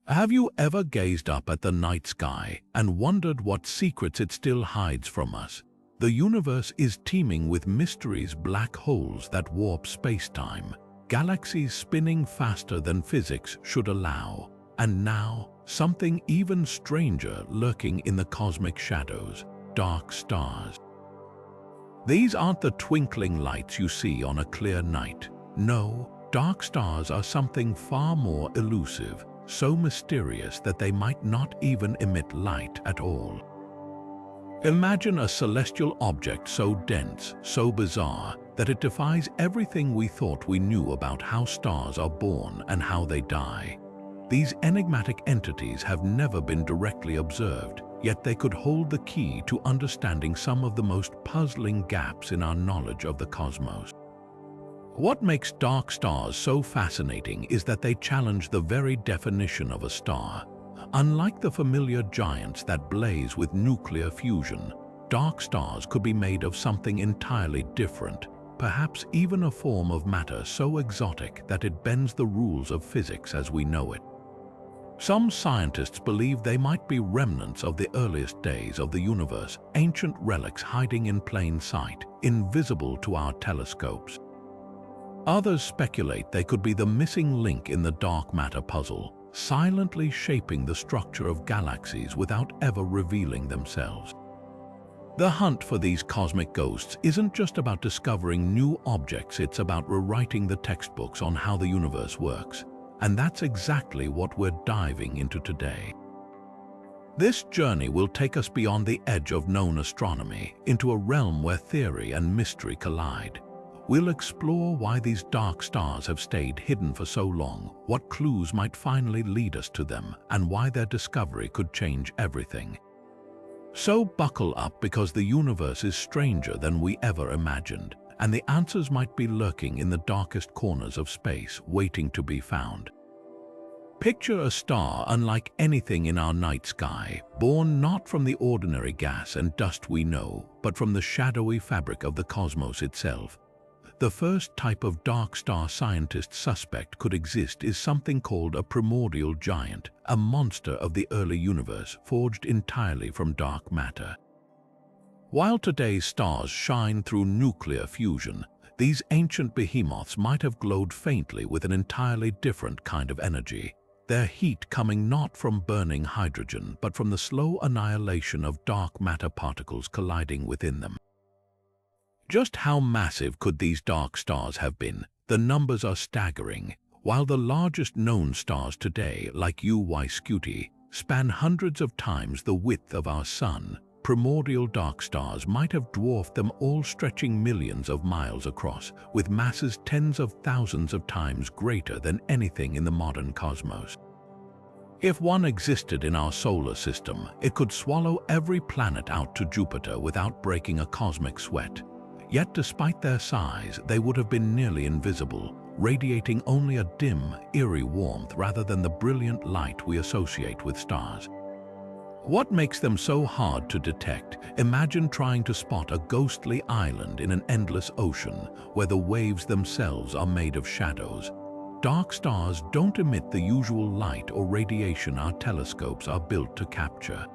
Have you ever gazed up at the night sky and wondered what secrets it still hides from us? The universe is teeming with mysteries, black holes that warp space-time, galaxies spinning faster than physics should allow, and now, something even stranger lurking in the cosmic shadows, dark stars. These aren't the twinkling lights you see on a clear night. No, dark stars are something far more elusive, so mysterious that they might not even emit light at all. Imagine a celestial object so dense, so bizarre, that it defies everything we thought we knew about how stars are born and how they die. These enigmatic entities have never been directly observed, yet they could hold the key to understanding some of the most puzzling gaps in our knowledge of the cosmos. What makes dark stars so fascinating is that they challenge the very definition of a star. Unlike the familiar giants that blaze with nuclear fusion, dark stars could be made of something entirely different, perhaps even a form of matter so exotic that it bends the rules of physics as we know it. Some scientists believe they might be remnants of the earliest days of the universe, ancient relics hiding in plain sight, invisible to our telescopes. Others speculate they could be the missing link in the dark matter puzzle, silently shaping the structure of galaxies without ever revealing themselves. The hunt for these cosmic ghosts isn't just about discovering new objects, it's about rewriting the textbooks on how the universe works. And that's exactly what we're diving into today. This journey will take us beyond the edge of known astronomy into a realm where theory and mystery collide. We'll explore why these dark stars have stayed hidden for so long, what clues might finally lead us to them, and why their discovery could change everything. So buckle up, because the universe is stranger than we ever imagined, and the answers might be lurking in the darkest corners of space, waiting to be found. Picture a star unlike anything in our night sky, born not from the ordinary gas and dust we know, but from the shadowy fabric of the cosmos itself. The first type of dark star scientists suspect could exist is something called a primordial giant, a monster of the early universe forged entirely from dark matter. While today's stars shine through nuclear fusion, these ancient behemoths might have glowed faintly with an entirely different kind of energy, their heat coming not from burning hydrogen but from the slow annihilation of dark matter particles colliding within them. Just how massive could these dark stars have been? The numbers are staggering. While the largest known stars today, like UY Scuti, span hundreds of times the width of our Sun, primordial dark stars might have dwarfed them all, stretching millions of miles across, with masses tens of thousands of times greater than anything in the modern cosmos. If one existed in our solar system, it could swallow every planet out to Jupiter without breaking a cosmic sweat. Yet despite their size, they would have been nearly invisible, radiating only a dim, eerie warmth rather than the brilliant light we associate with stars. What makes them so hard to detect? Imagine trying to spot a ghostly island in an endless ocean where the waves themselves are made of shadows. Dark stars don't emit the usual light or radiation our telescopes are built to capture.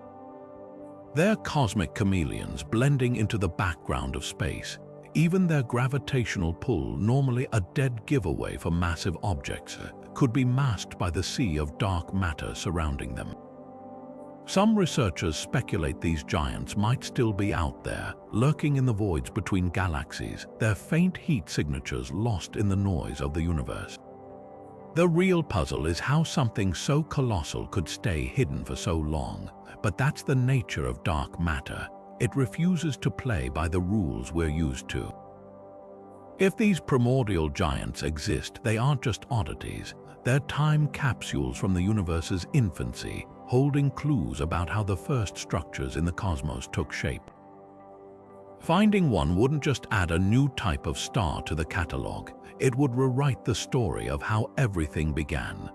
They're cosmic chameleons blending into the background of space. Even their gravitational pull, normally a dead giveaway for massive objects, could be masked by the sea of dark matter surrounding them. Some researchers speculate these giants might still be out there, lurking in the voids between galaxies, their faint heat signatures lost in the noise of the universe. The real puzzle is how something so colossal could stay hidden for so long, but that's the nature of dark matter. It refuses to play by the rules we're used to. If these primordial giants exist, they aren't just oddities. They're time capsules from the universe's infancy, holding clues about how the first structures in the cosmos took shape. Finding one wouldn't just add a new type of star to the catalog, it would rewrite the story of how everything began.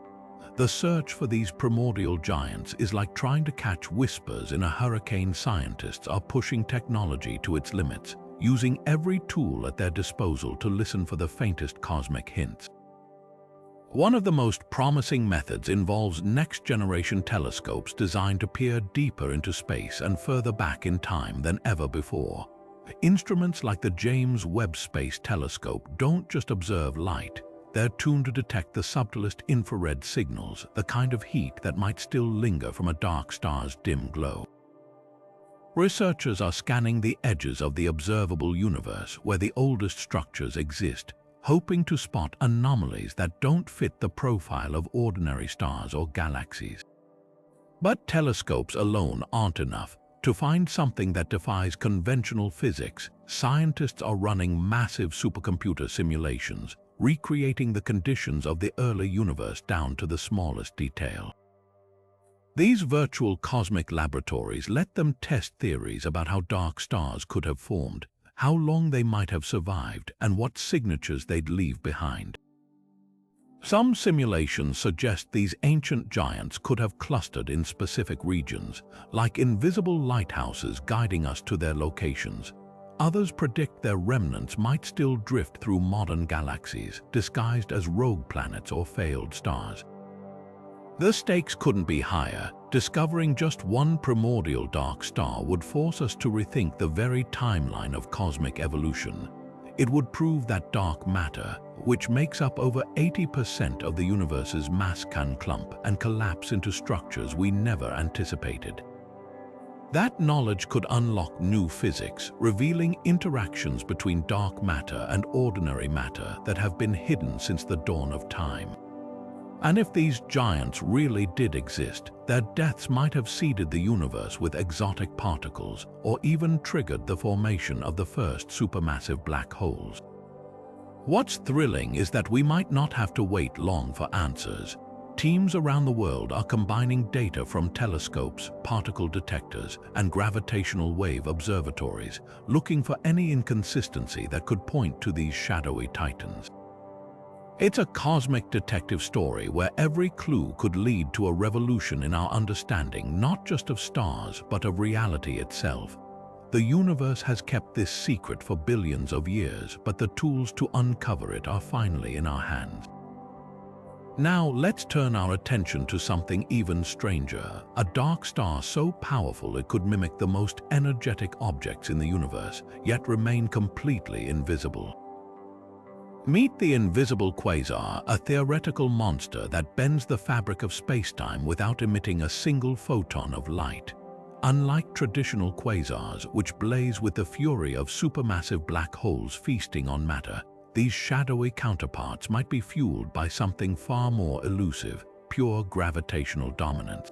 The search for these primordial giants is like trying to catch whispers in a hurricane. Scientists are pushing technology to its limits, using every tool at their disposal to listen for the faintest cosmic hints. One of the most promising methods involves next-generation telescopes designed to peer deeper into space and further back in time than ever before. Instruments like the James Webb Space Telescope don't just observe light, they're tuned to detect the subtlest infrared signals, the kind of heat that might still linger from a dark star's dim glow. Researchers are scanning the edges of the observable universe where the oldest structures exist, hoping to spot anomalies that don't fit the profile of ordinary stars or galaxies. But telescopes alone aren't enough. To find something that defies conventional physics, scientists are running massive supercomputer simulations, recreating the conditions of the early universe down to the smallest detail. These virtual cosmic laboratories let them test theories about how dark stars could have formed, how long they might have survived, and what signatures they'd leave behind. Some simulations suggest these ancient giants could have clustered in specific regions, like invisible lighthouses guiding us to their locations. Others predict their remnants might still drift through modern galaxies, disguised as rogue planets or failed stars. The stakes couldn't be higher. Discovering just one primordial dark star would force us to rethink the very timeline of cosmic evolution. It would prove that dark matter, which makes up over 80% of the universe's mass, can clump and collapse into structures we never anticipated. That knowledge could unlock new physics, revealing interactions between dark matter and ordinary matter that have been hidden since the dawn of time. And if these giants really did exist, their deaths might have seeded the universe with exotic particles or even triggered the formation of the first supermassive black holes. What's thrilling is that we might not have to wait long for answers. Teams around the world are combining data from telescopes, particle detectors, and gravitational wave observatories, looking for any inconsistency that could point to these shadowy titans. It's a cosmic detective story where every clue could lead to a revolution in our understanding not just of stars but of reality itself. The universe has kept this secret for billions of years, but the tools to uncover it are finally in our hands. Now let's turn our attention to something even stranger, a dark star so powerful it could mimic the most energetic objects in the universe, yet remain completely invisible. Meet the invisible quasar, a theoretical monster that bends the fabric of spacetime without emitting a single photon of light. Unlike traditional quasars, which blaze with the fury of supermassive black holes feasting on matter, these shadowy counterparts might be fueled by something far more elusive, pure gravitational dominance.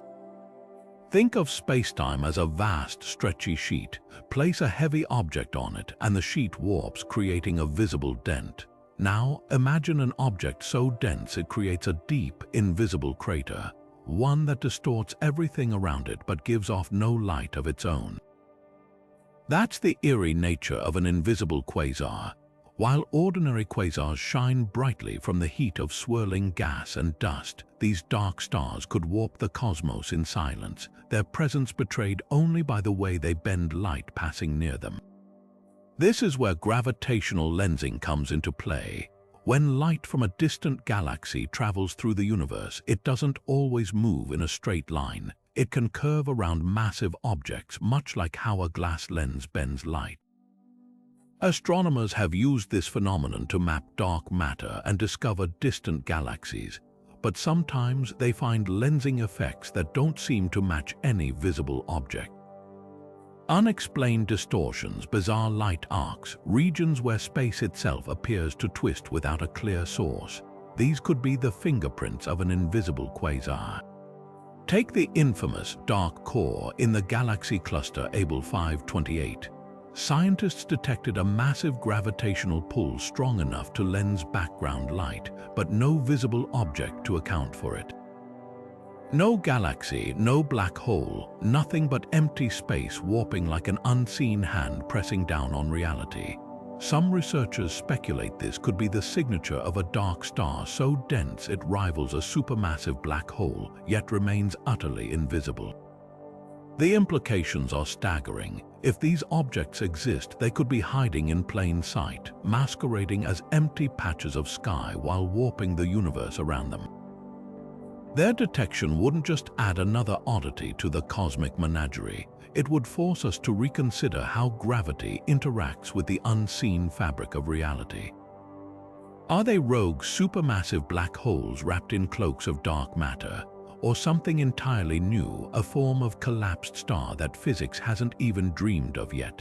Think of spacetime as a vast, stretchy sheet. Place a heavy object on it, and the sheet warps, creating a visible dent. Now, imagine an object so dense it creates a deep, invisible crater, one that distorts everything around it but gives off no light of its own. That's the eerie nature of an invisible quasar. While ordinary quasars shine brightly from the heat of swirling gas and dust, these dark stars could warp the cosmos in silence, their presence betrayed only by the way they bend light passing near them. This is where gravitational lensing comes into play. When light from a distant galaxy travels through the universe, it doesn't always move in a straight line. It can curve around massive objects, much like how a glass lens bends light. Astronomers have used this phenomenon to map dark matter and discover distant galaxies, but sometimes they find lensing effects that don't seem to match any visible object. Unexplained distortions, bizarre light arcs, regions where space itself appears to twist without a clear source. These could be the fingerprints of an invisible quasar. Take the infamous dark core in the galaxy cluster Abell 528. Scientists detected a massive gravitational pull strong enough to lens background light, but no visible object to account for it. No galaxy, no black hole, nothing but empty space warping like an unseen hand pressing down on reality. Some researchers speculate this could be the signature of a dark star so dense it rivals a supermassive black hole, yet remains utterly invisible. The implications are staggering. If these objects exist, they could be hiding in plain sight, masquerading as empty patches of sky while warping the universe around them. Their detection wouldn't just add another oddity to the cosmic menagerie, it would force us to reconsider how gravity interacts with the unseen fabric of reality. Are they rogue supermassive black holes wrapped in cloaks of dark matter, or something entirely new, a form of collapsed star that physics hasn't even dreamed of yet?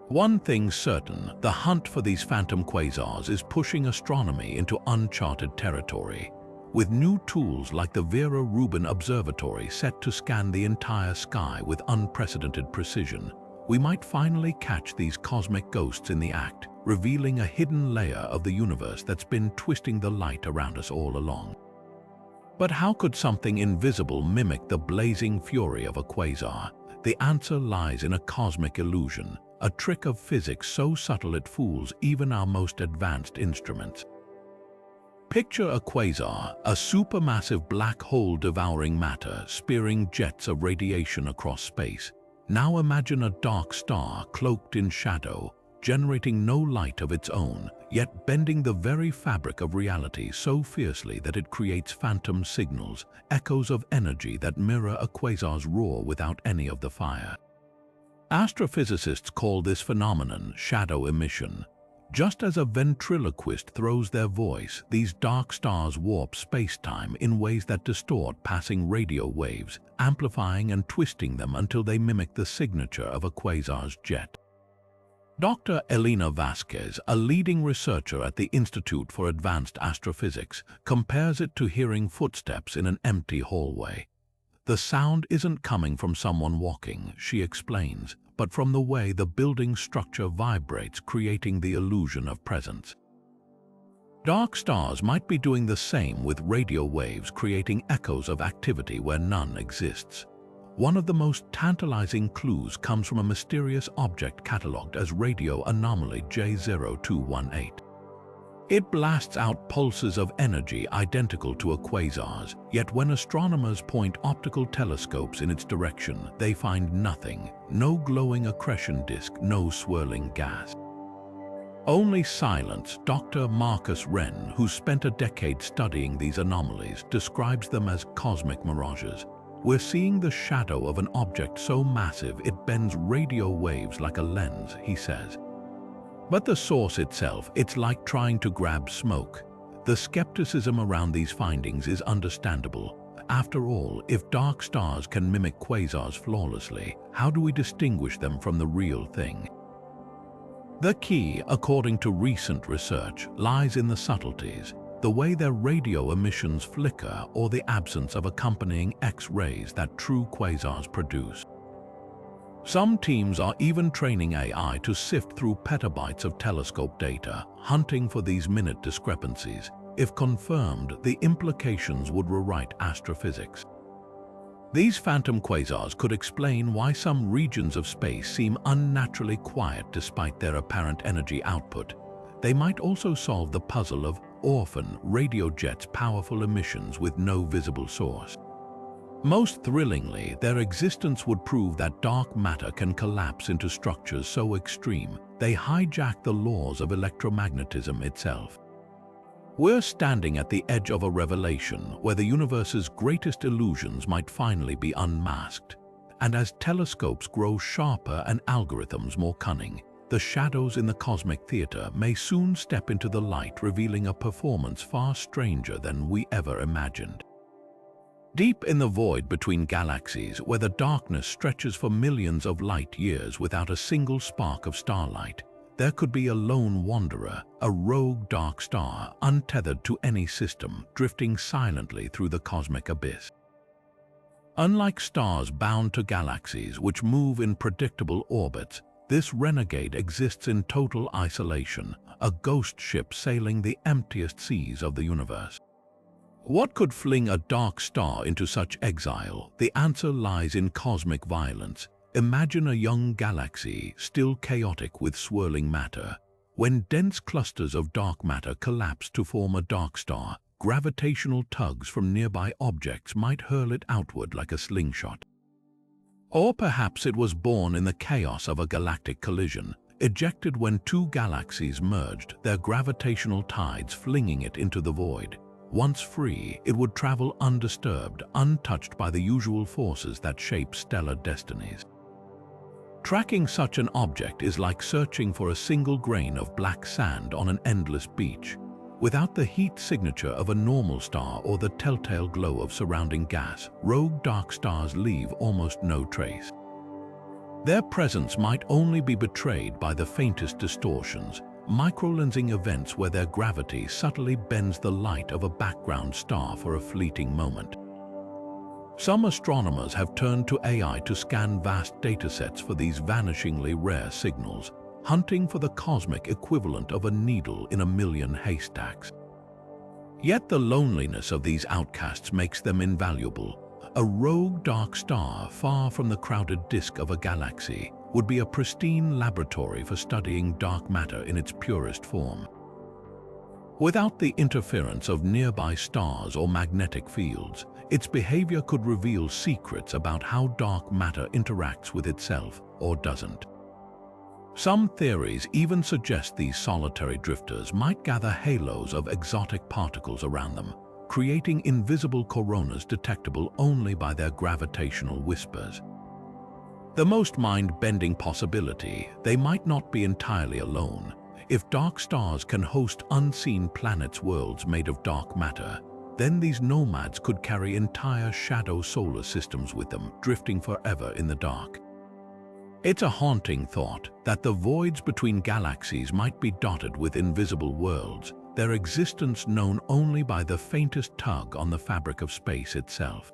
One thing's certain, the hunt for these phantom quasars is pushing astronomy into uncharted territory. With new tools like the Vera Rubin Observatory set to scan the entire sky with unprecedented precision, we might finally catch these cosmic ghosts in the act, revealing a hidden layer of the universe that's been twisting the light around us all along. But how could something invisible mimic the blazing fury of a quasar? The answer lies in a cosmic illusion, a trick of physics so subtle it fools even our most advanced instruments. Picture a quasar, a supermassive black hole devouring matter, spearing jets of radiation across space. Now imagine a dark star cloaked in shadow, generating no light of its own, yet bending the very fabric of reality so fiercely that it creates phantom signals, echoes of energy that mirror a quasar's roar without any of the fire. Astrophysicists call this phenomenon shadow emission. Just as a ventriloquist throws their voice, these dark stars warp space-time in ways that distort passing radio waves, amplifying and twisting them until they mimic the signature of a quasar's jet. Dr. Elena Vasquez, a leading researcher at the Institute for Advanced Astrophysics, compares it to hearing footsteps in an empty hallway. The sound isn't coming from someone walking, she explains, but from the way the building structure vibrates, creating the illusion of presence. Dark stars might be doing the same with radio waves, creating echoes of activity where none exists. One of the most tantalizing clues comes from a mysterious object catalogued as radio anomaly J0218. It blasts out pulses of energy identical to a quasar's, yet when astronomers point optical telescopes in its direction, they find nothing, no glowing accretion disk, no swirling gas. Only silence. Dr. Marcus Wren, who spent a decade studying these anomalies, describes them as cosmic mirages. We're seeing the shadow of an object so massive it bends radio waves like a lens, he says. But the source itself, it's like trying to grab smoke. The skepticism around these findings is understandable. After all, if dark stars can mimic quasars flawlessly, how do we distinguish them from the real thing? The key, according to recent research, lies in the subtleties, the way their radio emissions flicker or the absence of accompanying X-rays that true quasars produce. Some teams are even training AI to sift through petabytes of telescope data, hunting for these minute discrepancies. If confirmed, the implications would rewrite astrophysics. These phantom quasars could explain why some regions of space seem unnaturally quiet despite their apparent energy output. They might also solve the puzzle of orphan radio jets' powerful emissions with no visible source. Most thrillingly, their existence would prove that dark matter can collapse into structures so extreme they hijack the laws of electromagnetism itself. We're standing at the edge of a revelation where the universe's greatest illusions might finally be unmasked. And as telescopes grow sharper and algorithms more cunning, the shadows in the cosmic theater may soon step into the light, revealing a performance far stranger than we ever imagined. Deep in the void between galaxies, where the darkness stretches for millions of light years without a single spark of starlight, there could be a lone wanderer, a rogue dark star, untethered to any system, drifting silently through the cosmic abyss. Unlike stars bound to galaxies which move in predictable orbits, this renegade exists in total isolation, a ghost ship sailing the emptiest seas of the universe. What could fling a dark star into such exile? The answer lies in cosmic violence. Imagine a young galaxy, still chaotic with swirling matter. When dense clusters of dark matter collapse to form a dark star, gravitational tugs from nearby objects might hurl it outward like a slingshot. Or perhaps it was born in the chaos of a galactic collision, ejected when two galaxies merged, their gravitational tides flinging it into the void. Once free, it would travel undisturbed, untouched by the usual forces that shape stellar destinies. Tracking such an object is like searching for a single grain of black sand on an endless beach. Without the heat signature of a normal star or the telltale glow of surrounding gas, rogue dark stars leave almost no trace. Their presence might only be betrayed by the faintest distortions, microlensing events where their gravity subtly bends the light of a background star for a fleeting moment. Some astronomers have turned to AI to scan vast datasets for these vanishingly rare signals, hunting for the cosmic equivalent of a needle in a million haystacks. Yet the loneliness of these outcasts makes them invaluable. A rogue dark star far from the crowded disk of a galaxy would be a pristine laboratory for studying dark matter in its purest form. Without the interference of nearby stars or magnetic fields, its behavior could reveal secrets about how dark matter interacts with itself or doesn't. Some theories even suggest these solitary drifters might gather halos of exotic particles around them, creating invisible coronas detectable only by their gravitational whispers. The most mind-bending possibility, they might not be entirely alone. If dark stars can host unseen planets' worlds made of dark matter, then these nomads could carry entire shadow solar systems with them, drifting forever in the dark. It's a haunting thought that the voids between galaxies might be dotted with invisible worlds, their existence known only by the faintest tug on the fabric of space itself.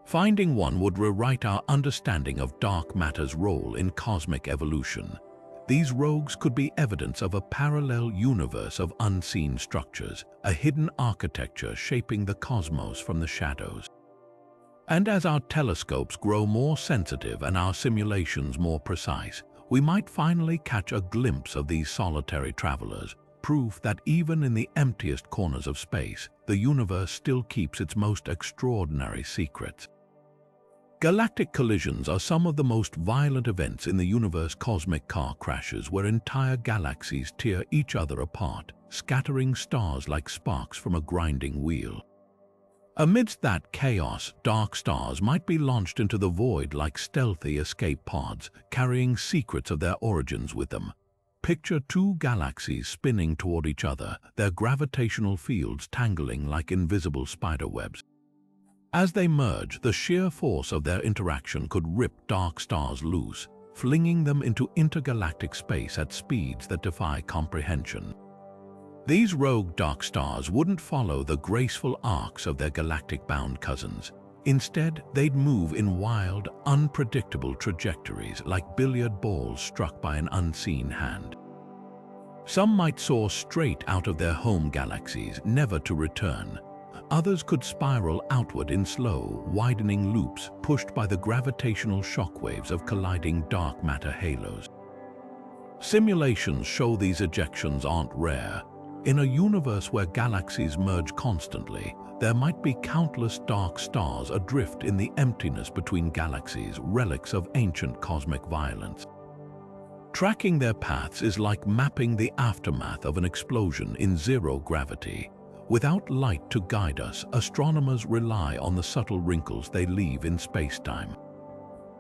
Finding one would rewrite our understanding of dark matter's role in cosmic evolution. These rogues could be evidence of a parallel universe of unseen structures, a hidden architecture shaping the cosmos from the shadows. And as our telescopes grow more sensitive and our simulations more precise, we might finally catch a glimpse of these solitary travelers, proof that even in the emptiest corners of space, the universe still keeps its most extraordinary secrets. Galactic collisions are some of the most violent events in the universe. Cosmic car crashes where entire galaxies tear each other apart, scattering stars like sparks from a grinding wheel. Amidst that chaos, dark stars might be launched into the void like stealthy escape pods, carrying secrets of their origins with them. Picture two galaxies spinning toward each other, their gravitational fields tangling like invisible spiderwebs. As they merge, the sheer force of their interaction could rip dark stars loose, flinging them into intergalactic space at speeds that defy comprehension. These rogue dark stars wouldn't follow the graceful arcs of their galactic-bound cousins. Instead, they'd move in wild, unpredictable trajectories like billiard balls struck by an unseen hand. Some might soar straight out of their home galaxies, never to return. Others could spiral outward in slow, widening loops pushed by the gravitational shockwaves of colliding dark matter halos. Simulations show these ejections aren't rare. In a universe where galaxies merge constantly, there might be countless dark stars adrift in the emptiness between galaxies, relics of ancient cosmic violence. Tracking their paths is like mapping the aftermath of an explosion in zero gravity. Without light to guide us, astronomers rely on the subtle wrinkles they leave in space-time.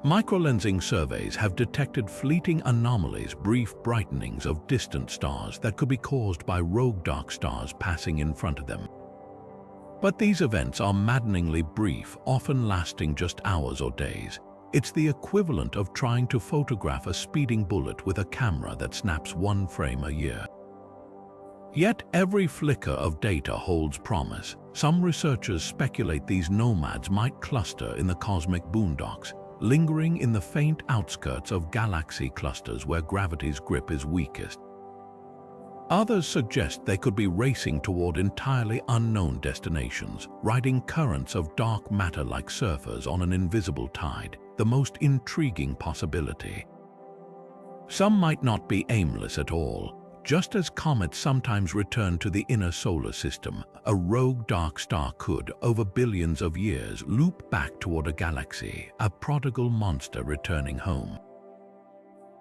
Microlensing surveys have detected fleeting anomalies, brief brightenings of distant stars that could be caused by rogue dark stars passing in front of them. But these events are maddeningly brief, often lasting just hours or days. It's the equivalent of trying to photograph a speeding bullet with a camera that snaps one frame a year. Yet every flicker of data holds promise. Some researchers speculate these nomads might cluster in the cosmic boondocks, lingering in the faint outskirts of galaxy clusters where gravity's grip is weakest. Others suggest they could be racing toward entirely unknown destinations, riding currents of dark matter like surfers on an invisible tide, the most intriguing possibility. Some might not be aimless at all, Just as comets sometimes return to the inner solar system, a rogue dark star could, over billions of years, loop back toward a galaxy, a prodigal monster returning home.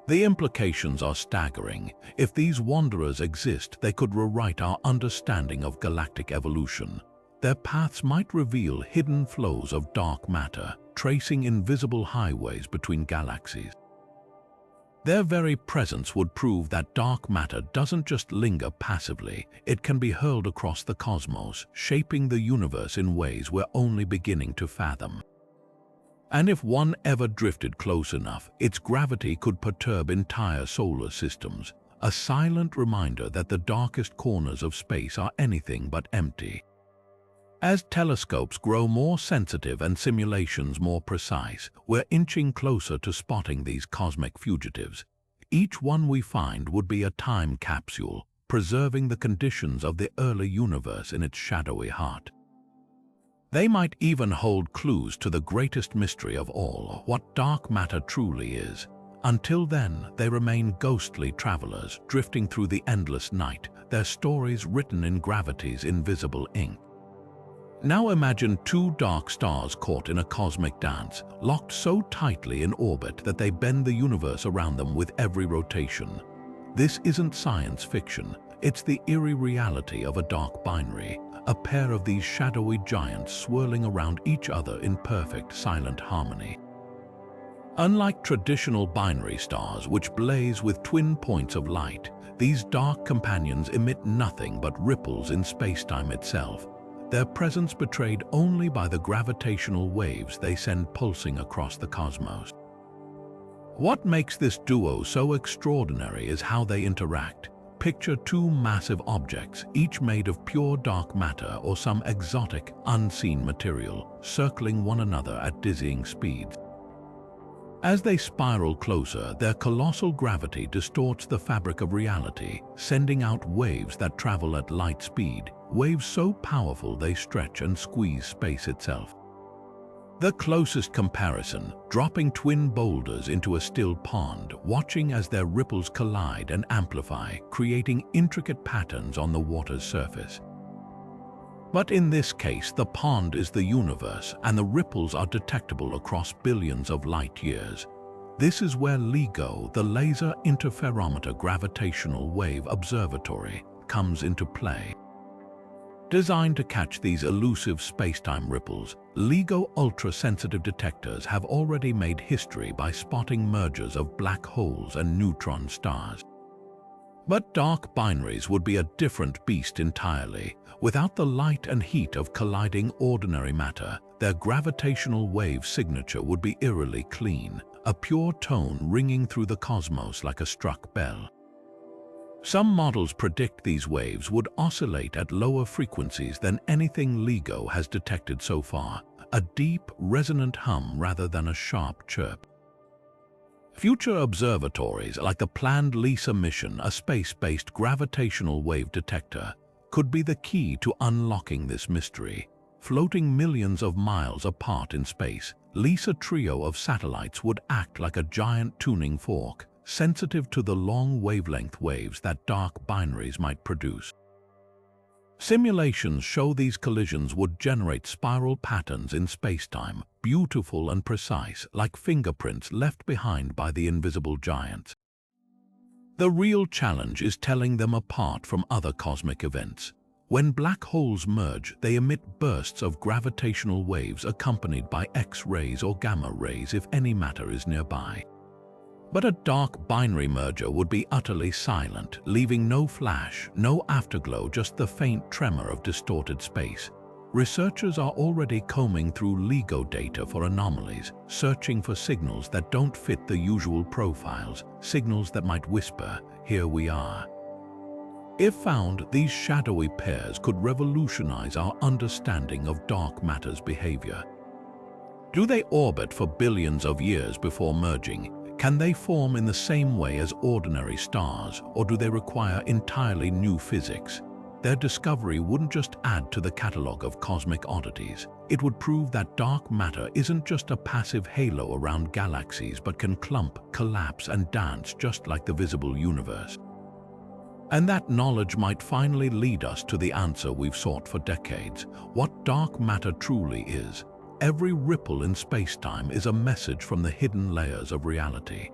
The implications are staggering. If these wanderers exist, they could rewrite our understanding of galactic evolution. Their paths might reveal hidden flows of dark matter, tracing invisible highways between galaxies. Their very presence would prove that dark matter doesn't just linger passively, it can be hurled across the cosmos, shaping the universe in ways we're only beginning to fathom. And if one ever drifted close enough, its gravity could perturb entire solar systems, a silent reminder that the darkest corners of space are anything but empty. As telescopes grow more sensitive and simulations more precise, we're inching closer to spotting these cosmic fugitives. Each one we find would be a time capsule, preserving the conditions of the early universe in its shadowy heart. They might even hold clues to the greatest mystery of all, what dark matter truly is. Until then, they remain ghostly travelers, drifting through the endless night, their stories written in gravity's invisible ink. Now imagine two dark stars caught in a cosmic dance, locked so tightly in orbit that they bend the universe around them with every rotation. This isn't science fiction, it's the eerie reality of a dark binary, a pair of these shadowy giants swirling around each other in perfect silent harmony. Unlike traditional binary stars, which blaze with twin points of light, these dark companions emit nothing but ripples in space-time itself, their presence betrayed only by the gravitational waves they send pulsing across the cosmos. What makes this duo so extraordinary is how they interact. Picture two massive objects, each made of pure dark matter or some exotic, unseen material, circling one another at dizzying speeds. As they spiral closer, their colossal gravity distorts the fabric of reality, sending out waves that travel at light speed, waves so powerful they stretch and squeeze space itself. The closest comparison, dropping twin boulders into a still pond, watching as their ripples collide and amplify, creating intricate patterns on the water's surface. But in this case, the pond is the universe, and the ripples are detectable across billions of light years. This is where LIGO, the Laser Interferometer Gravitational Wave Observatory, comes into play. Designed to catch these elusive space-time ripples, LIGO ultra-sensitive detectors have already made history by spotting mergers of black holes and neutron stars. But dark binaries would be a different beast entirely. Without the light and heat of colliding ordinary matter, their gravitational wave signature would be eerily clean, a pure tone ringing through the cosmos like a struck bell. Some models predict these waves would oscillate at lower frequencies than anything LIGO has detected so far, a deep, resonant hum rather than a sharp chirp. Future observatories like the planned LISA mission, a space-based gravitational wave detector, could be the key to unlocking this mystery. Floating millions of miles apart in space, LISA trio of satellites would act like a giant tuning fork, sensitive to the long wavelength waves that dark binaries might produce. Simulations show these collisions would generate spiral patterns in spacetime, beautiful and precise, like fingerprints left behind by the invisible giants. The real challenge is telling them apart from other cosmic events. When black holes merge, they emit bursts of gravitational waves accompanied by X-rays or gamma rays if any matter is nearby. But a dark binary merger would be utterly silent, leaving no flash, no afterglow, just the faint tremor of distorted space. Researchers are already combing through LIGO data for anomalies, searching for signals that don't fit the usual profiles, signals that might whisper, "Here we are." If found, these shadowy pairs could revolutionize our understanding of dark matter's behavior. Do they orbit for billions of years before merging? Can they form in the same way as ordinary stars, or do they require entirely new physics? Their discovery wouldn't just add to the catalogue of cosmic oddities. It would prove that dark matter isn't just a passive halo around galaxies but can clump, collapse, and dance just like the visible universe. And that knowledge might finally lead us to the answer we've sought for decades: what dark matter truly is. Every ripple in space-time is a message from the hidden layers of reality.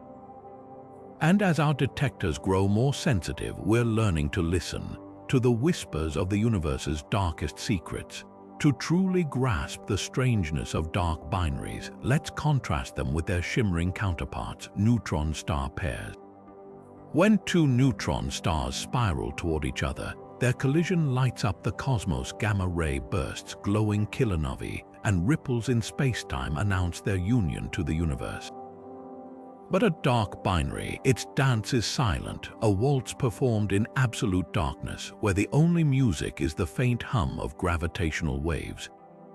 And as our detectors grow more sensitive, we're learning to listen to the whispers of the universe's darkest secrets. To truly grasp the strangeness of dark binaries, let's contrast them with their shimmering counterparts, neutron star pairs. When two neutron stars spiral toward each other, their collision lights up the cosmos. Gamma-ray bursts, glowing kilonovae, and ripples in space-time announce their union to the universe. But a dark binary, its dance is silent, a waltz performed in absolute darkness, where the only music is the faint hum of gravitational waves.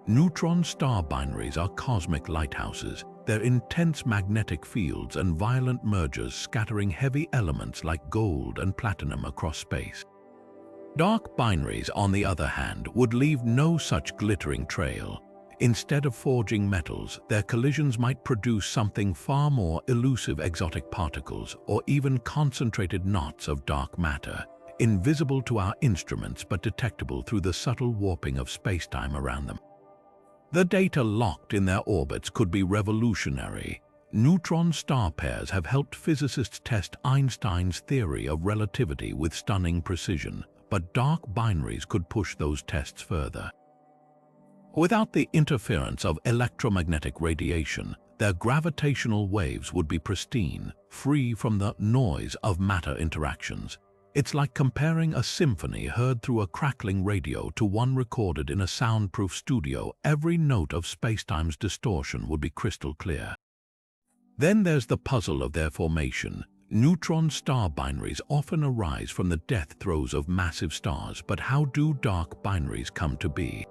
Neutron star binaries are cosmic lighthouses, their intense magnetic fields and violent mergers scattering heavy elements like gold and platinum across space. Dark binaries, on the other hand, would leave no such glittering trail. Instead of forging metals, their collisions might produce something far more elusive: exotic particles, or even concentrated knots of dark matter, invisible to our instruments but detectable through the subtle warping of space-time around them. The data locked in their orbits could be revolutionary. Neutron star pairs have helped physicists test Einstein's theory of relativity with stunning precision, but dark binaries could push those tests further. Without the interference of electromagnetic radiation, their gravitational waves would be pristine, free from the noise of matter interactions. It's like comparing a symphony heard through a crackling radio to one recorded in a soundproof studio. Every note of spacetime's distortion would be crystal clear. Then there's the puzzle of their formation. Neutron star binaries often arise from the death throes of massive stars, but how do dark binaries come to be?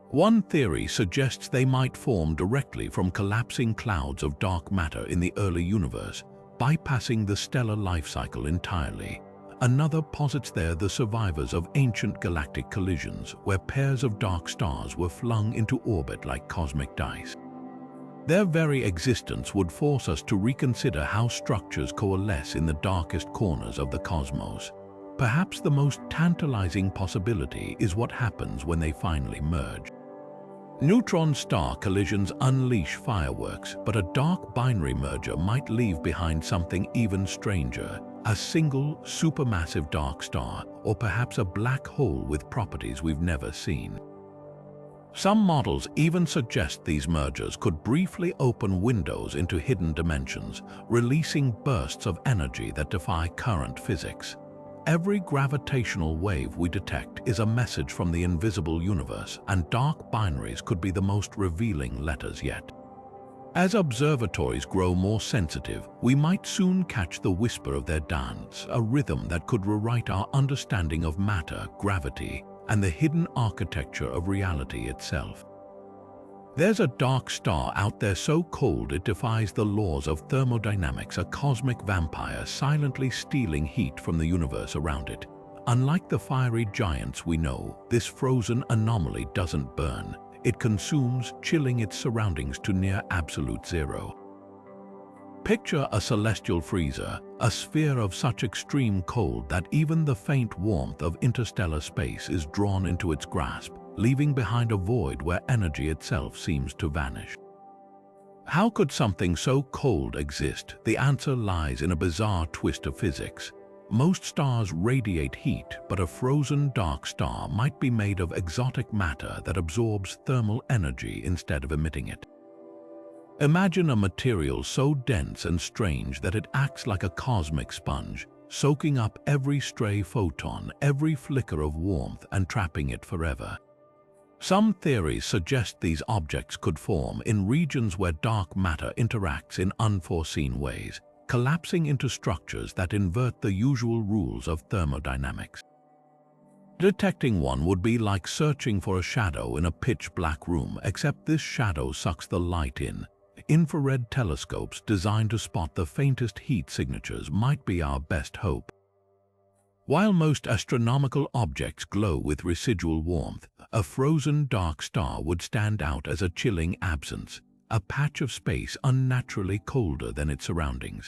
One theory suggests they might form directly from collapsing clouds of dark matter in the early universe, bypassing the stellar life cycle entirely. Another posits they're the survivors of ancient galactic collisions, where pairs of dark stars were flung into orbit like cosmic dice. Their very existence would force us to reconsider how structures coalesce in the darkest corners of the cosmos. Perhaps the most tantalizing possibility is what happens when they finally merge. Neutron star collisions unleash fireworks, but a dark binary merger might leave behind something even stranger: a single supermassive dark star, or perhaps a black hole with properties we've never seen. Some models even suggest these mergers could briefly open windows into hidden dimensions, releasing bursts of energy that defy current physics. Every gravitational wave we detect is a message from the invisible universe, and dark binaries could be the most revealing letters yet. As observatories grow more sensitive, we might soon catch the whisper of their dance, a rhythm that could rewrite our understanding of matter, gravity, and the hidden architecture of reality itself. There's a dark star out there so cold it defies the laws of thermodynamics, a cosmic vampire silently stealing heat from the universe around it. Unlike the fiery giants we know, this frozen anomaly doesn't burn. It consumes, chilling its surroundings to near absolute zero. Picture a celestial freezer, a sphere of such extreme cold that even the faint warmth of interstellar space is drawn into its grasp, leaving behind a void where energy itself seems to vanish. How could something so cold exist? The answer lies in a bizarre twist of physics. Most stars radiate heat, but a frozen dark star might be made of exotic matter that absorbs thermal energy instead of emitting it. Imagine a material so dense and strange that it acts like a cosmic sponge, soaking up every stray photon, every flicker of warmth, and trapping it forever. Some theories suggest these objects could form in regions where dark matter interacts in unforeseen ways, collapsing into structures that invert the usual rules of thermodynamics. Detecting one would be like searching for a shadow in a pitch-black room, except this shadow sucks the light in. Infrared telescopes designed to spot the faintest heat signatures might be our best hope. While most astronomical objects glow with residual warmth, a frozen dark star would stand out as a chilling absence, a patch of space unnaturally colder than its surroundings.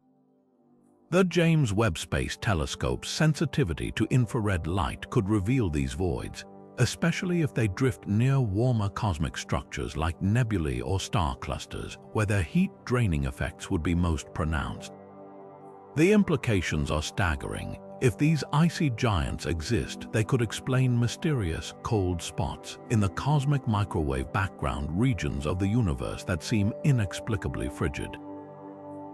The James Webb Space Telescope's sensitivity to infrared light could reveal these voids, especially if they drift near warmer cosmic structures like nebulae or star clusters, where their heat-draining effects would be most pronounced. The implications are staggering. If these icy giants exist, they could explain mysterious cold spots in the cosmic microwave background regions of the universe that seem inexplicably frigid.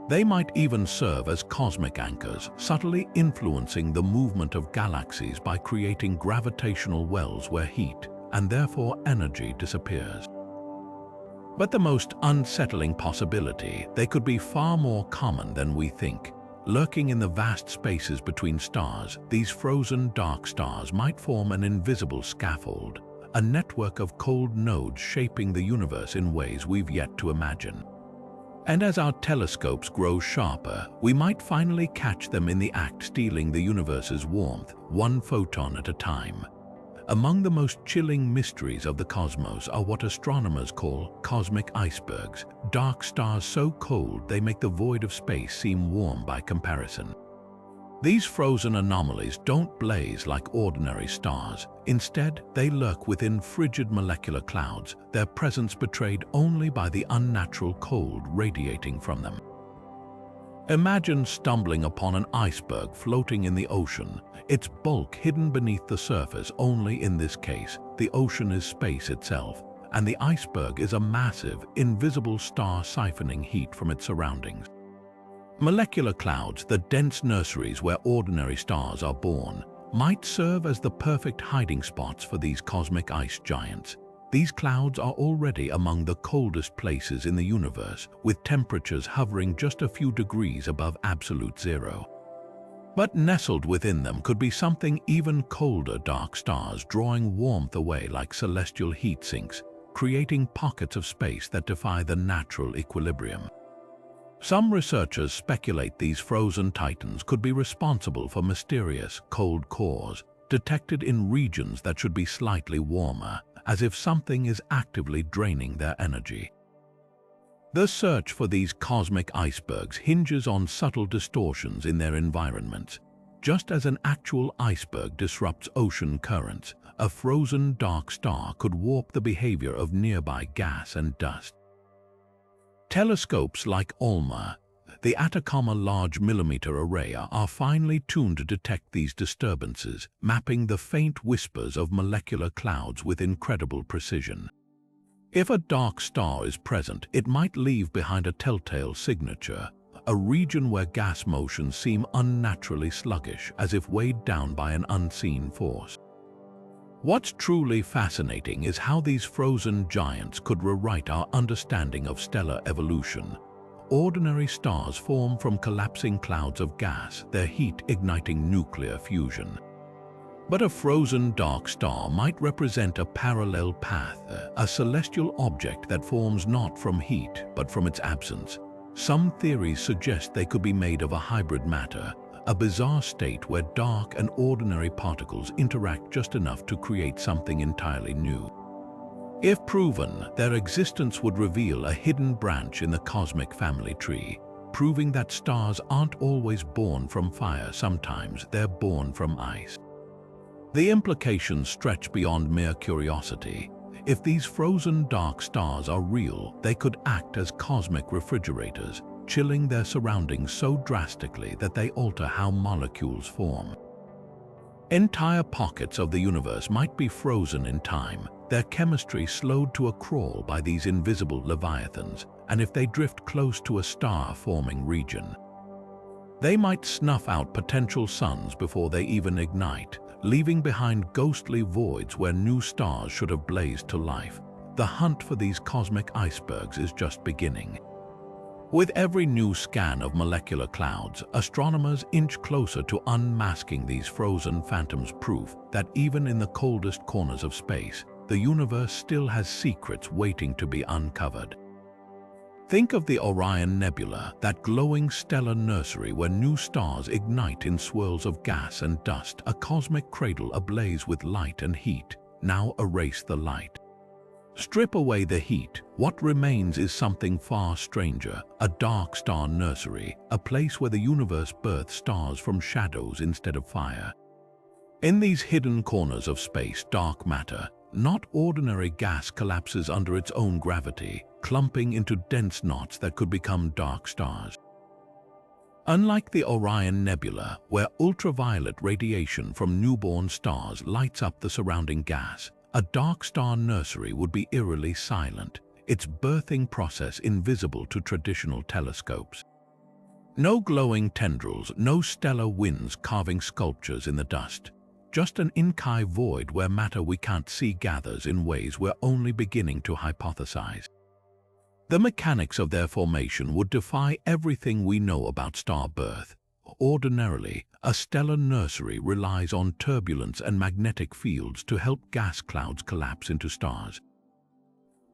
They might even serve as cosmic anchors, subtly influencing the movement of galaxies by creating gravitational wells where heat, and therefore energy, disappears. But the most unsettling possibility, they could be far more common than we think. Lurking in the vast spaces between stars, these frozen dark stars might form an invisible scaffold, a network of cold nodes shaping the universe in ways we've yet to imagine. And as our telescopes grow sharper, we might finally catch them in the act stealing the universe's warmth, one photon at a time. Among the most chilling mysteries of the cosmos are what astronomers call cosmic icebergs, dark stars so cold they make the void of space seem warm by comparison. These frozen anomalies don't blaze like ordinary stars. Instead, they lurk within frigid molecular clouds, their presence betrayed only by the unnatural cold radiating from them. Imagine stumbling upon an iceberg floating in the ocean, its bulk hidden beneath the surface. Only in this case, the ocean is space itself, and the iceberg is a massive, invisible star siphoning heat from its surroundings. Molecular clouds, the dense nurseries where ordinary stars are born, might serve as the perfect hiding spots for these cosmic ice giants. These clouds are already among the coldest places in the universe, with temperatures hovering just a few degrees above absolute zero. But nestled within them could be something even colder: dark stars drawing warmth away like celestial heat sinks, creating pockets of space that defy the natural equilibrium. Some researchers speculate these frozen titans could be responsible for mysterious cold cores detected in regions that should be slightly warmer, as if something is actively draining their energy. The search for these cosmic icebergs hinges on subtle distortions in their environments. Just as an actual iceberg disrupts ocean currents, a frozen dark star could warp the behavior of nearby gas and dust. Telescopes like ALMA, the Atacama Large Millimeter Array, are finely tuned to detect these disturbances, mapping the faint whispers of molecular clouds with incredible precision. If a dark star is present, it might leave behind a telltale signature, a region where gas motions seem unnaturally sluggish, as if weighed down by an unseen force. What's truly fascinating is how these frozen giants could rewrite our understanding of stellar evolution. Ordinary stars form from collapsing clouds of gas, their heat igniting nuclear fusion. But a frozen dark star might represent a parallel path, a celestial object that forms not from heat, but from its absence. Some theories suggest they could be made of a hybrid matter, a bizarre state where dark and ordinary particles interact just enough to create something entirely new. If proven, their existence would reveal a hidden branch in the cosmic family tree, proving that stars aren't always born from fire. Sometimes they're born from ice. The implications stretch beyond mere curiosity. If these frozen dark stars are real, they could act as cosmic refrigerators, chilling their surroundings so drastically that they alter how molecules form. Entire pockets of the universe might be frozen in time, their chemistry slowed to a crawl by these invisible leviathans, and if they drift close to a star-forming region, they might snuff out potential suns before they even ignite, leaving behind ghostly voids where new stars should have blazed to life. The hunt for these cosmic icebergs is just beginning. With every new scan of molecular clouds, astronomers inch closer to unmasking these frozen phantoms, proof that even in the coldest corners of space, the universe still has secrets waiting to be uncovered. Think of the Orion Nebula, that glowing stellar nursery where new stars ignite in swirls of gas and dust. A cosmic cradle ablaze with light and heat, now erase the light. Strip away the heat, what remains is something far stranger, a dark star nursery, a place where the universe births stars from shadows instead of fire. In these hidden corners of space, dark matter, not ordinary gas, collapses under its own gravity, clumping into dense knots that could become dark stars. Unlike the Orion Nebula, where ultraviolet radiation from newborn stars lights up the surrounding gas, a dark star nursery would be eerily silent, its birthing process invisible to traditional telescopes. No glowing tendrils, no stellar winds carving sculptures in the dust. Just an inky void where matter we can't see gathers in ways we're only beginning to hypothesize. The mechanics of their formation would defy everything we know about star birth. Ordinarily, a stellar nursery relies on turbulence and magnetic fields to help gas clouds collapse into stars.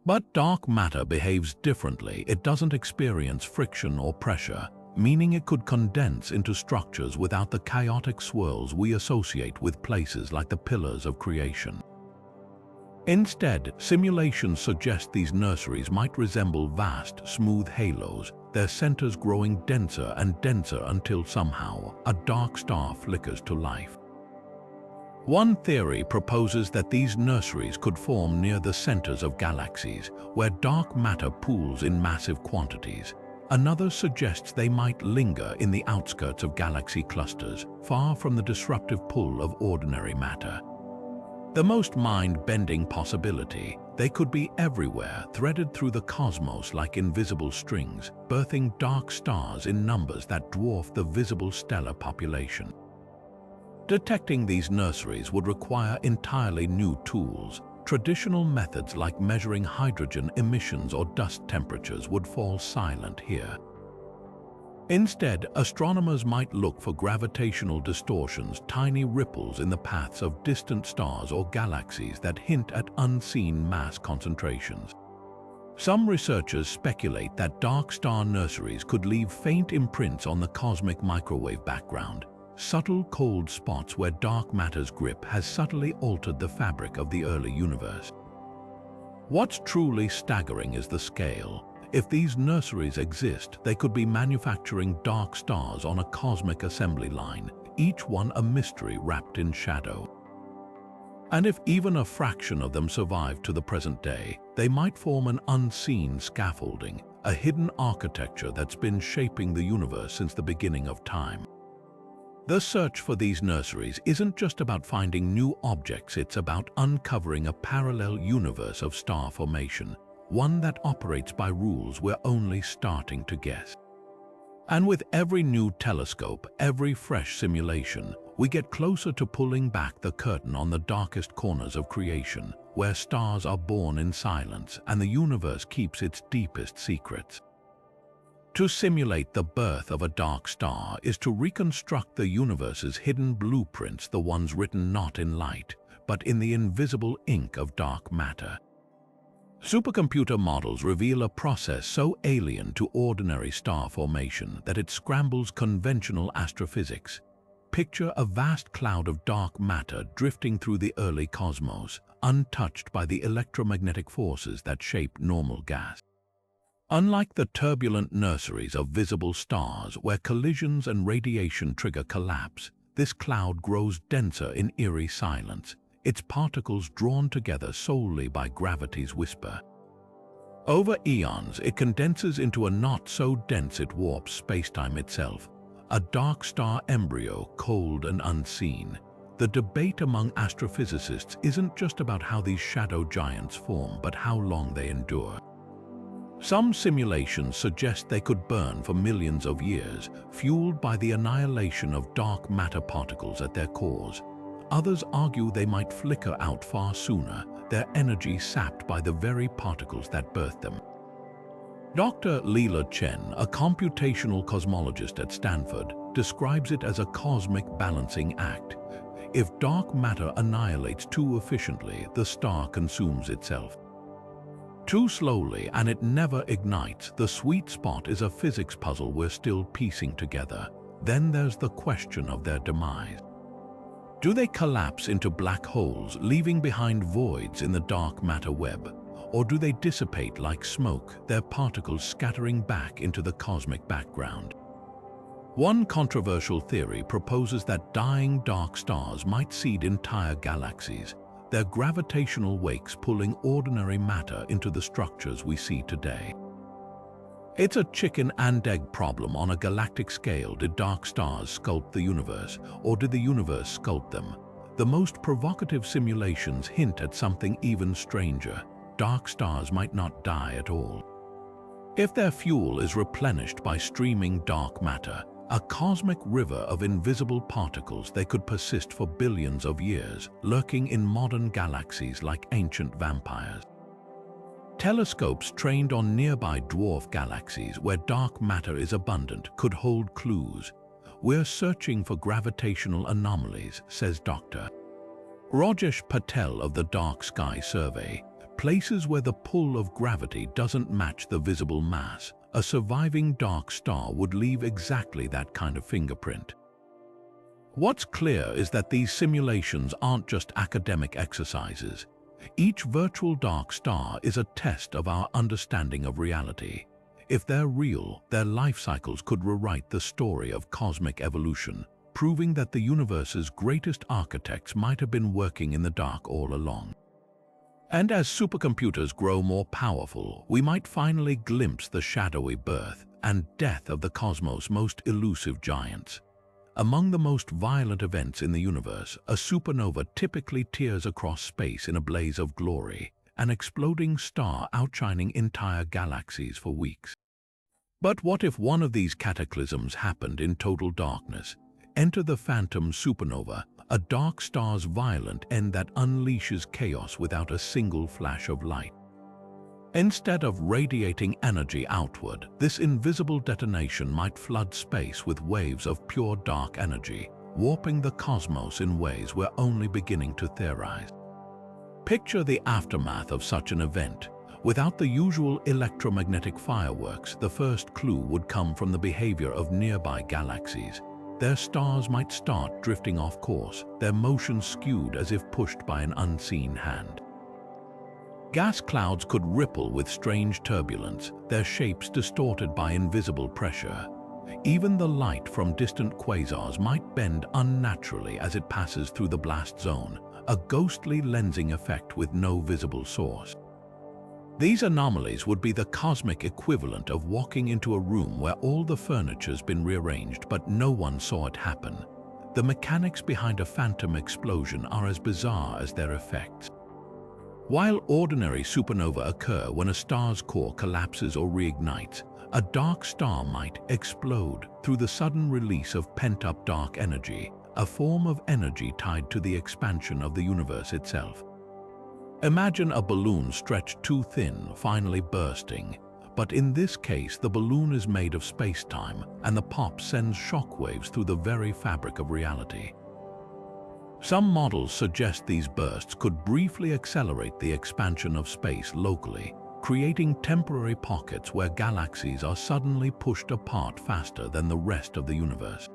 But dark matter behaves differently. It doesn't experience friction or pressure, meaning it could condense into structures without the chaotic swirls we associate with places like the pillars of creation. Instead, simulations suggest these nurseries might resemble vast, smooth halos, their centers growing denser and denser until somehow a dark star flickers to life. One theory proposes that these nurseries could form near the centers of galaxies, where dark matter pools in massive quantities. Another suggests they might linger in the outskirts of galaxy clusters, far from the disruptive pull of ordinary matter. The most mind-bending possibility, they could be everywhere, threaded through the cosmos like invisible strings, birthing dark stars in numbers that dwarf the visible stellar population. Detecting these nurseries would require entirely new tools. Traditional methods like measuring hydrogen emissions or dust temperatures would fall silent here. Instead, astronomers might look for gravitational distortions, tiny ripples in the paths of distant stars or galaxies that hint at unseen mass concentrations. Some researchers speculate that dark star nurseries could leave faint imprints on the cosmic microwave background, subtle cold spots where dark matter's grip has subtly altered the fabric of the early universe. What's truly staggering is the scale. If these nurseries exist, they could be manufacturing dark stars on a cosmic assembly line, each one a mystery wrapped in shadow. And if even a fraction of them survive to the present day, they might form an unseen scaffolding, a hidden architecture that's been shaping the universe since the beginning of time. The search for these nurseries isn't just about finding new objects, it's about uncovering a parallel universe of star formation, one that operates by rules we're only starting to guess. And with every new telescope, every fresh simulation, we get closer to pulling back the curtain on the darkest corners of creation, where stars are born in silence and the universe keeps its deepest secrets. To simulate the birth of a dark star is to reconstruct the universe's hidden blueprints, the ones written not in light, but in the invisible ink of dark matter. Supercomputer models reveal a process so alien to ordinary star formation that it scrambles conventional astrophysics. Picture a vast cloud of dark matter drifting through the early cosmos, untouched by the electromagnetic forces that shape normal gas. Unlike the turbulent nurseries of visible stars where collisions and radiation trigger collapse, this cloud grows denser in eerie silence, its particles drawn together solely by gravity's whisper. Over eons, it condenses into a knot so dense it warps spacetime itself, a dark star embryo, cold and unseen. The debate among astrophysicists isn't just about how these shadow giants form, but how long they endure. Some simulations suggest they could burn for millions of years, fueled by the annihilation of dark matter particles at their cores. Others argue they might flicker out far sooner, their energy sapped by the very particles that birthed them. Dr. Leela Chen, a computational cosmologist at Stanford, describes it as a cosmic balancing act. If dark matter annihilates too efficiently, the star consumes itself. Too slowly, and it never ignites. The sweet spot is a physics puzzle we're still piecing together. Then there's the question of their demise. Do they collapse into black holes, leaving behind voids in the dark matter web? or do they dissipate like smoke, their particles scattering back into the cosmic background? One controversial theory proposes that dying dark stars might seed entire galaxies, their gravitational wakes pulling ordinary matter into the structures we see today. It's a chicken and egg problem on a galactic scale. Did dark stars sculpt the universe, or did the universe sculpt them? The most provocative simulations hint at something even stranger. Dark stars might not die at all. If their fuel is replenished by streaming dark matter, a cosmic river of invisible particles, they could persist for billions of years, lurking in modern galaxies like ancient vampires. Telescopes trained on nearby dwarf galaxies where dark matter is abundant could hold clues. We're searching for gravitational anomalies, says Dr. Rajesh Patel of the Dark Sky Survey. Places where the pull of gravity doesn't match the visible mass. A surviving dark star would leave exactly that kind of fingerprint. What's clear is that these simulations aren't just academic exercises. Each virtual dark star is a test of our understanding of reality. If they're real, their life cycles could rewrite the story of cosmic evolution, proving that the universe's greatest architects might have been working in the dark all along. And as supercomputers grow more powerful, we might finally glimpse the shadowy birth and death of the cosmos' most elusive giants. Among the most violent events in the universe, a supernova typically tears across space in a blaze of glory, an exploding star outshining entire galaxies for weeks. But what if one of these cataclysms happened in total darkness? Enter the phantom supernova, a dark star's violent end that unleashes chaos without a single flash of light. Instead of radiating energy outward, this invisible detonation might flood space with waves of pure dark energy, warping the cosmos in ways we're only beginning to theorize. Picture the aftermath of such an event. Without the usual electromagnetic fireworks, the first clue would come from the behavior of nearby galaxies. Their stars might start drifting off course, their motion skewed as if pushed by an unseen hand. Gas clouds could ripple with strange turbulence, their shapes distorted by invisible pressure. Even the light from distant quasars might bend unnaturally as it passes through the blast zone, a ghostly lensing effect with no visible source. These anomalies would be the cosmic equivalent of walking into a room where all the furniture's been rearranged but no one saw it happen. The mechanics behind a phantom explosion are as bizarre as their effects. While ordinary supernovae occur when a star's core collapses or reignites, a dark star might explode through the sudden release of pent-up dark energy, a form of energy tied to the expansion of the universe itself. Imagine a balloon stretched too thin, finally bursting. But in this case, the balloon is made of space-time, and the pop sends shockwaves through the very fabric of reality. Some models suggest these bursts could briefly accelerate the expansion of space locally, creating temporary pockets where galaxies are suddenly pushed apart faster than the rest of the universe.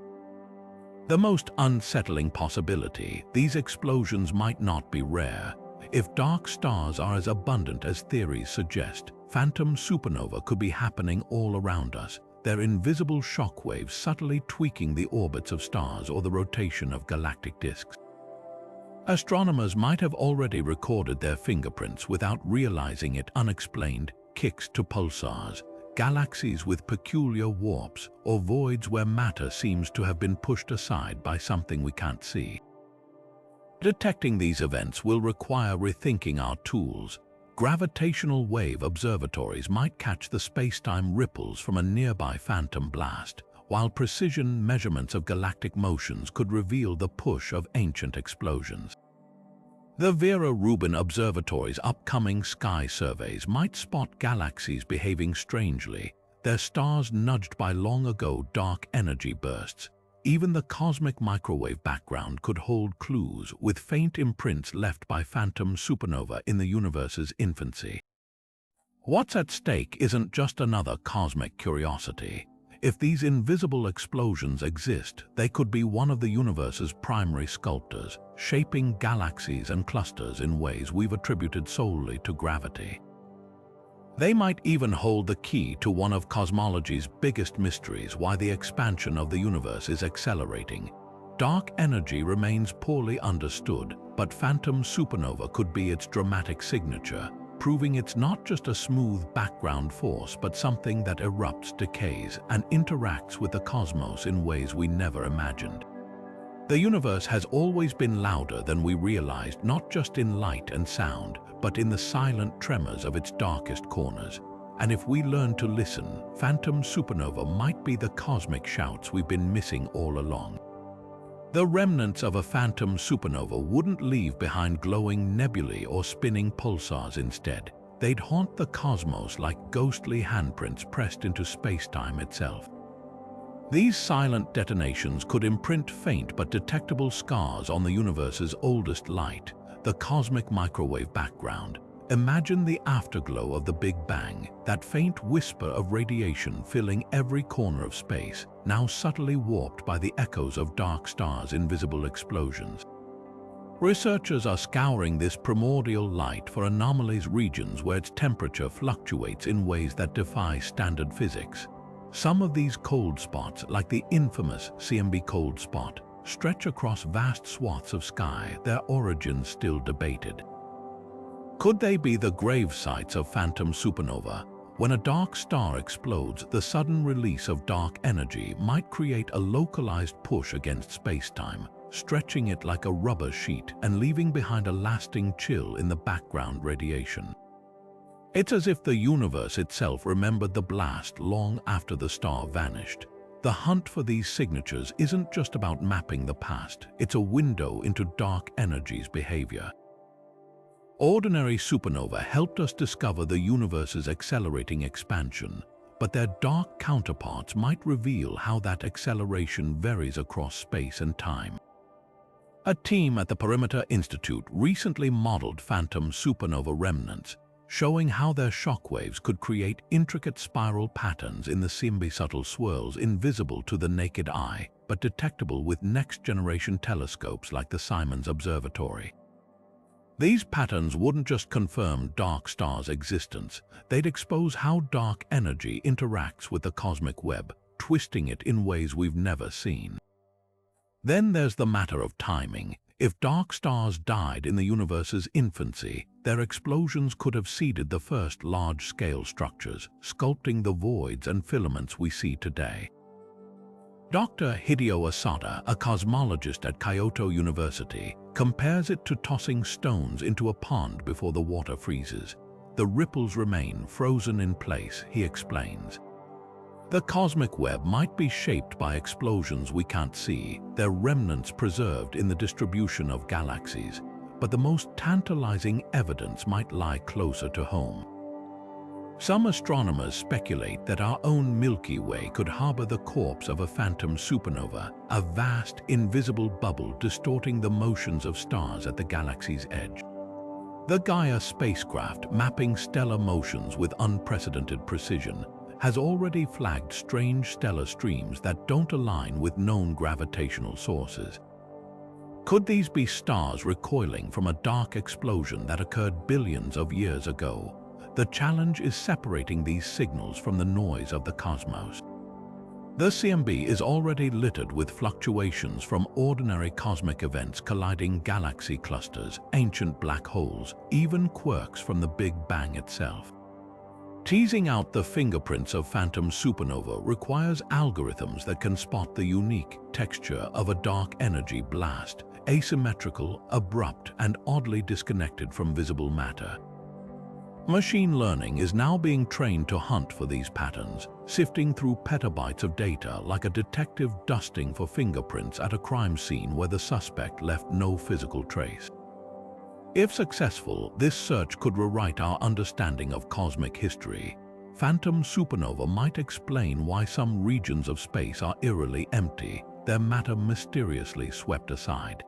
The most unsettling possibility, these explosions might not be rare. If dark stars are as abundant as theories suggest, phantom supernova could be happening all around us, their invisible shockwaves subtly tweaking the orbits of stars or the rotation of galactic disks. Astronomers might have already recorded their fingerprints without realizing it. Unexplained kicks to pulsars, galaxies with peculiar warps, or voids where matter seems to have been pushed aside by something we can't see. Detecting these events will require rethinking our tools. Gravitational wave observatories might catch the space-time ripples from a nearby phantom blast, while precision measurements of galactic motions could reveal the push of ancient explosions. The Vera Rubin Observatory's upcoming sky surveys might spot galaxies behaving strangely, their stars nudged by long-ago dark energy bursts. Even the cosmic microwave background could hold clues, with faint imprints left by phantom supernova in the universe's infancy. What's at stake isn't just another cosmic curiosity. If these invisible explosions exist, they could be one of the universe's primary sculptors, shaping galaxies and clusters in ways we've attributed solely to gravity. They might even hold the key to one of cosmology's biggest mysteries: why the expansion of the universe is accelerating. Dark energy remains poorly understood, but phantom supernova could be its dramatic signature, proving it's not just a smooth background force but something that erupts, decays, and interacts with the cosmos in ways we never imagined. The universe has always been louder than we realized, not just in light and sound, but in the silent tremors of its darkest corners. And if we learn to listen, phantom supernova might be the cosmic shouts we've been missing all along. The remnants of a phantom supernova wouldn't leave behind glowing nebulae or spinning pulsars. Instead, they'd haunt the cosmos like ghostly handprints pressed into space-time itself. These silent detonations could imprint faint but detectable scars on the universe's oldest light, the cosmic microwave background. Imagine the afterglow of the Big Bang, that faint whisper of radiation filling every corner of space, now subtly warped by the echoes of dark stars' invisible explosions. Researchers are scouring this primordial light for anomalies, regions where its temperature fluctuates in ways that defy standard physics. Some of these cold spots, like the infamous CMB cold spot, stretch across vast swaths of sky, their origins still debated. Could they be the grave sites of phantom supernova? When a dark star explodes, the sudden release of dark energy might create a localized push against space-time, stretching it like a rubber sheet and leaving behind a lasting chill in the background radiation. It's as if the universe itself remembered the blast long after the star vanished. The hunt for these signatures isn't just about mapping the past, it's a window into dark energy's behavior. Ordinary supernova helped us discover the universe's accelerating expansion, but their dark counterparts might reveal how that acceleration varies across space and time. A team at the Perimeter Institute recently modeled phantom supernova remnants, showing how their shockwaves could create intricate spiral patterns in the CMB subtle swirls invisible to the naked eye, but detectable with next-generation telescopes like the Simons Observatory. These patterns wouldn't just confirm dark stars' existence, they'd expose how dark energy interacts with the cosmic web, twisting it in ways we've never seen. Then there's the matter of timing. If dark stars died in the universe's infancy, their explosions could have seeded the first large-scale structures, sculpting the voids and filaments we see today. Dr. Hideo Asada, a cosmologist at Kyoto University, compares it to tossing stones into a pond before the water freezes. The ripples remain frozen in place, he explains. The cosmic web might be shaped by explosions we can't see, their remnants preserved in the distribution of galaxies, but the most tantalizing evidence might lie closer to home. Some astronomers speculate that our own Milky Way could harbor the corpse of a phantom supernova, a vast, invisible bubble distorting the motions of stars at the galaxy's edge. The Gaia spacecraft, mapping stellar motions with unprecedented precision, has already flagged strange stellar streams that don't align with known gravitational sources. Could these be stars recoiling from a dark explosion that occurred billions of years ago? The challenge is separating these signals from the noise of the cosmos. The CMB is already littered with fluctuations from ordinary cosmic events colliding galaxy clusters, ancient black holes, even quirks from the Big Bang itself. Teasing out the fingerprints of phantom supernova requires algorithms that can spot the unique texture of a dark energy blast, asymmetrical, abrupt, and oddly disconnected from visible matter. Machine learning is now being trained to hunt for these patterns, sifting through petabytes of data like a detective dusting for fingerprints at a crime scene where the suspect left no physical trace. If successful, this search could rewrite our understanding of cosmic history. Phantom supernova might explain why some regions of space are eerily empty, their matter mysteriously swept aside.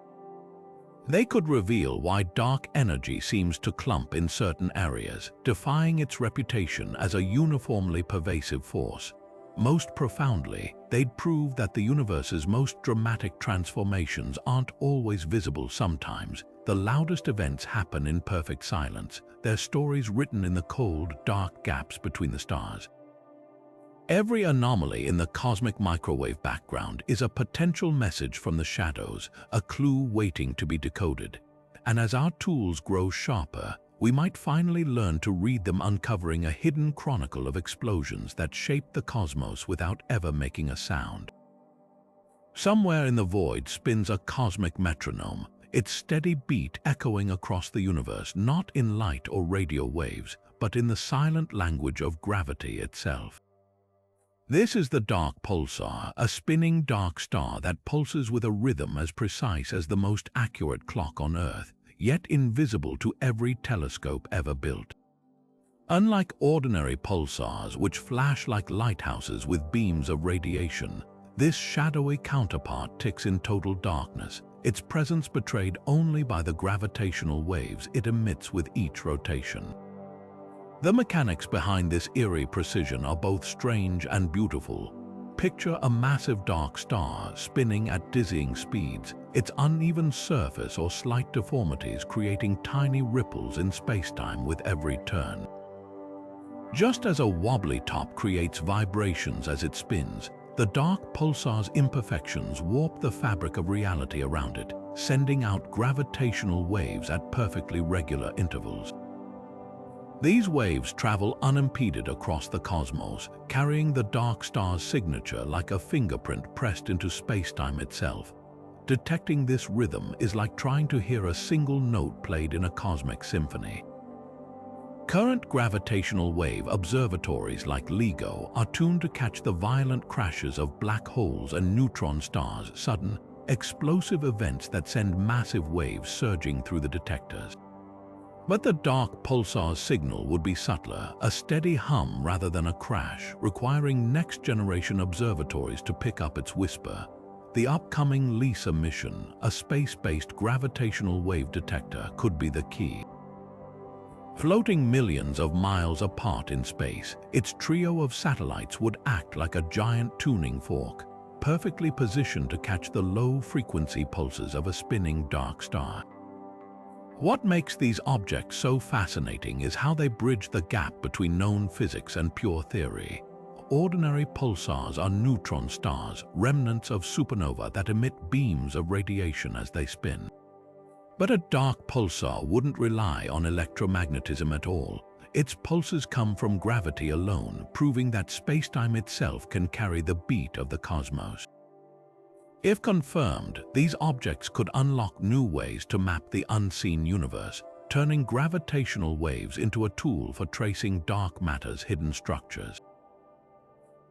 They could reveal why dark energy seems to clump in certain areas, defying its reputation as a uniformly pervasive force. Most profoundly, they'd prove that the universe's most dramatic transformations aren't always visible. Sometimes the loudest events happen in perfect silence, their stories written in the cold, dark gaps between the stars. Every anomaly in the cosmic microwave background is a potential message from the shadows, a clue waiting to be decoded. And as our tools grow sharper, we might finally learn to read them, uncovering a hidden chronicle of explosions that shaped the cosmos without ever making a sound. Somewhere in the void spins a cosmic metronome, its steady beat echoing across the universe, not in light or radio waves, but in the silent language of gravity itself. This is the dark pulsar, a spinning dark star that pulses with a rhythm as precise as the most accurate clock on Earth, yet invisible to every telescope ever built. Unlike ordinary pulsars, which flash like lighthouses with beams of radiation, this shadowy counterpart ticks in total darkness, its presence betrayed only by the gravitational waves it emits with each rotation. The mechanics behind this eerie precision are both strange and beautiful. Picture a massive dark star spinning at dizzying speeds, its uneven surface or slight deformities creating tiny ripples in spacetime with every turn. Just as a wobbly top creates vibrations as it spins, the dark pulsar's imperfections warp the fabric of reality around it, sending out gravitational waves at perfectly regular intervals. These waves travel unimpeded across the cosmos, carrying the dark star's signature like a fingerprint pressed into spacetime itself. Detecting this rhythm is like trying to hear a single note played in a cosmic symphony. Current gravitational wave observatories like LIGO are tuned to catch the violent crashes of black holes and neutron stars, sudden, explosive events that send massive waves surging through the detectors. But the dark pulsar's signal would be subtler, a steady hum rather than a crash, requiring next-generation observatories to pick up its whisper. The upcoming LISA mission, a space-based gravitational wave detector, could be the key. Floating millions of miles apart in space, its trio of satellites would act like a giant tuning fork, perfectly positioned to catch the low-frequency pulses of a spinning dark star. What makes these objects so fascinating is how they bridge the gap between known physics and pure theory. Ordinary pulsars are neutron stars, remnants of supernovae that emit beams of radiation as they spin. But a dark pulsar wouldn't rely on electromagnetism at all. Its pulses come from gravity alone, proving that spacetime itself can carry the beat of the cosmos. If confirmed, these objects could unlock new ways to map the unseen universe, turning gravitational waves into a tool for tracing dark matter's hidden structures.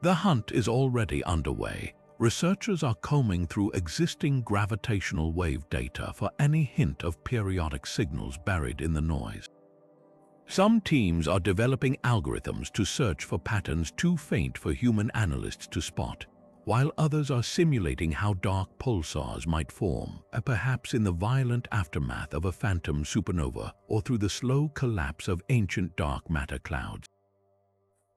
The hunt is already underway. Researchers are combing through existing gravitational wave data for any hint of periodic signals buried in the noise. Some teams are developing algorithms to search for patterns too faint for human analysts to spot, while others are simulating how dark pulsars might form, perhaps in the violent aftermath of a phantom supernova or through the slow collapse of ancient dark matter clouds.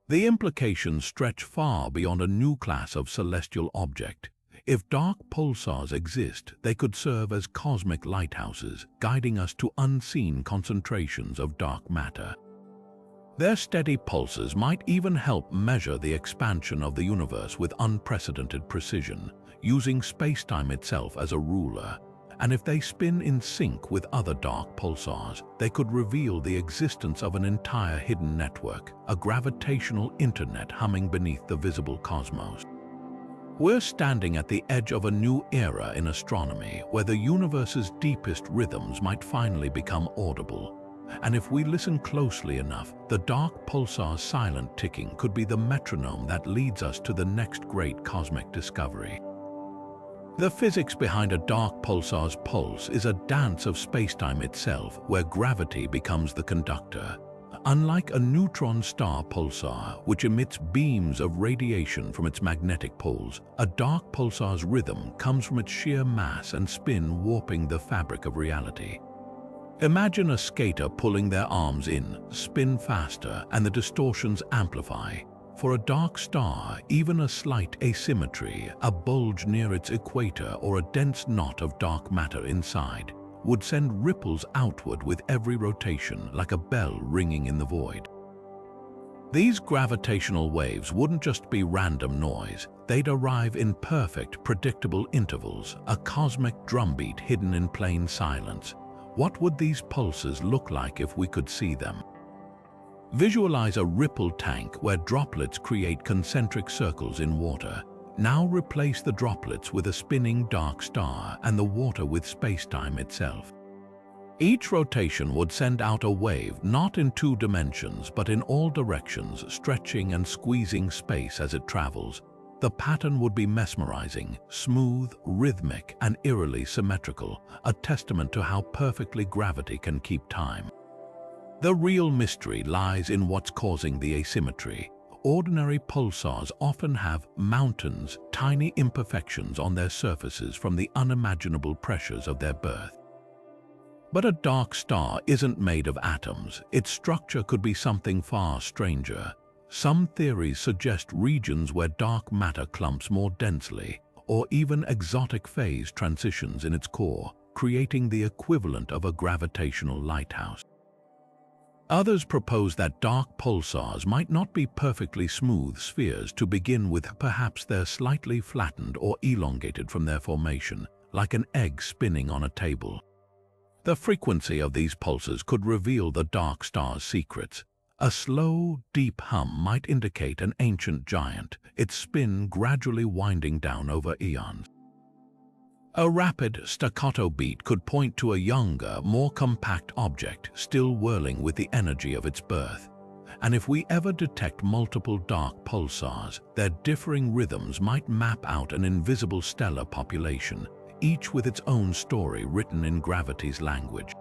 The implications stretch far beyond a new class of celestial object. If dark pulsars exist, they could serve as cosmic lighthouses, guiding us to unseen concentrations of dark matter. Their steady pulses might even help measure the expansion of the universe with unprecedented precision, using spacetime itself as a ruler. And if they spin in sync with other dark pulsars, they could reveal the existence of an entire hidden network, a gravitational internet humming beneath the visible cosmos. We're standing at the edge of a new era in astronomy, where the universe's deepest rhythms might finally become audible. And if we listen closely enough, the dark pulsar's silent ticking could be the metronome that leads us to the next great cosmic discovery. The physics behind a dark pulsar's pulse is a dance of spacetime itself, where gravity becomes the conductor. Unlike a neutron star pulsar, which emits beams of radiation from its magnetic poles, a dark pulsar's rhythm comes from its sheer mass and spin, warping the fabric of reality. Imagine a skater pulling their arms in, spin faster, and the distortions amplify. For a dark star, even a slight asymmetry, a bulge near its equator or a dense knot of dark matter inside, would send ripples outward with every rotation, like a bell ringing in the void. These gravitational waves wouldn't just be random noise, they'd arrive in perfect, predictable intervals, a cosmic drumbeat hidden in plain silence. What would these pulses look like if we could see them? Visualize a ripple tank where droplets create concentric circles in water. Now replace the droplets with a spinning dark star and the water with space-time itself. Each rotation would send out a wave not in 2 dimensions but in all directions, stretching and squeezing space as it travels. The pattern would be mesmerizing, smooth, rhythmic, and eerily symmetrical, a testament to how perfectly gravity can keep time. The real mystery lies in what's causing the asymmetry. Ordinary pulsars often have mountains, tiny imperfections on their surfaces from the unimaginable pressures of their birth. But a dark star isn't made of atoms. Its structure could be something far stranger. Some theories suggest regions where dark matter clumps more densely, or even exotic phase transitions in its core, creating the equivalent of a gravitational lighthouse. Others propose that dark pulsars might not be perfectly smooth spheres to begin with. Perhaps they're slightly flattened or elongated from their formation, like an egg spinning on a table. The frequency of these pulses could reveal the dark star's secrets. A slow, deep hum might indicate an ancient giant, its spin gradually winding down over eons. A rapid, staccato beat could point to a younger, more compact object still whirling with the energy of its birth. And if we ever detect multiple dark pulsars, their differing rhythms might map out an invisible stellar population, each with its own story written in gravity's language.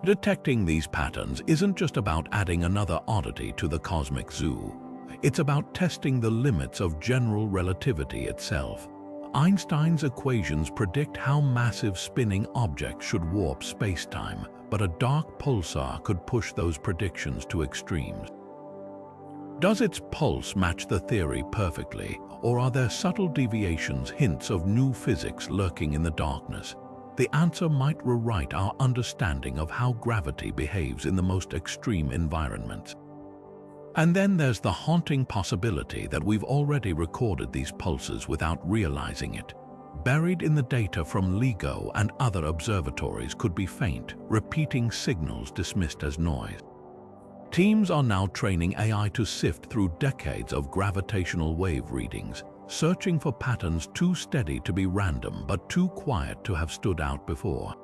Detecting these patterns isn't just about adding another oddity to the cosmic zoo. It's about testing the limits of general relativity itself. Einstein's equations predict how massive spinning objects should warp space-time, but a dark pulsar could push those predictions to extremes. Does its pulse match the theory perfectly, or are there subtle deviations, hints of new physics lurking in the darkness? The answer might rewrite our understanding of how gravity behaves in the most extreme environments. And then there's the haunting possibility that we've already recorded these pulses without realizing it. Buried in the data from LIGO and other observatories could be faint, repeating signals dismissed as noise. Teams are now training AI to sift through decades of gravitational wave readings, searching for patterns too steady to be random but too quiet to have stood out before.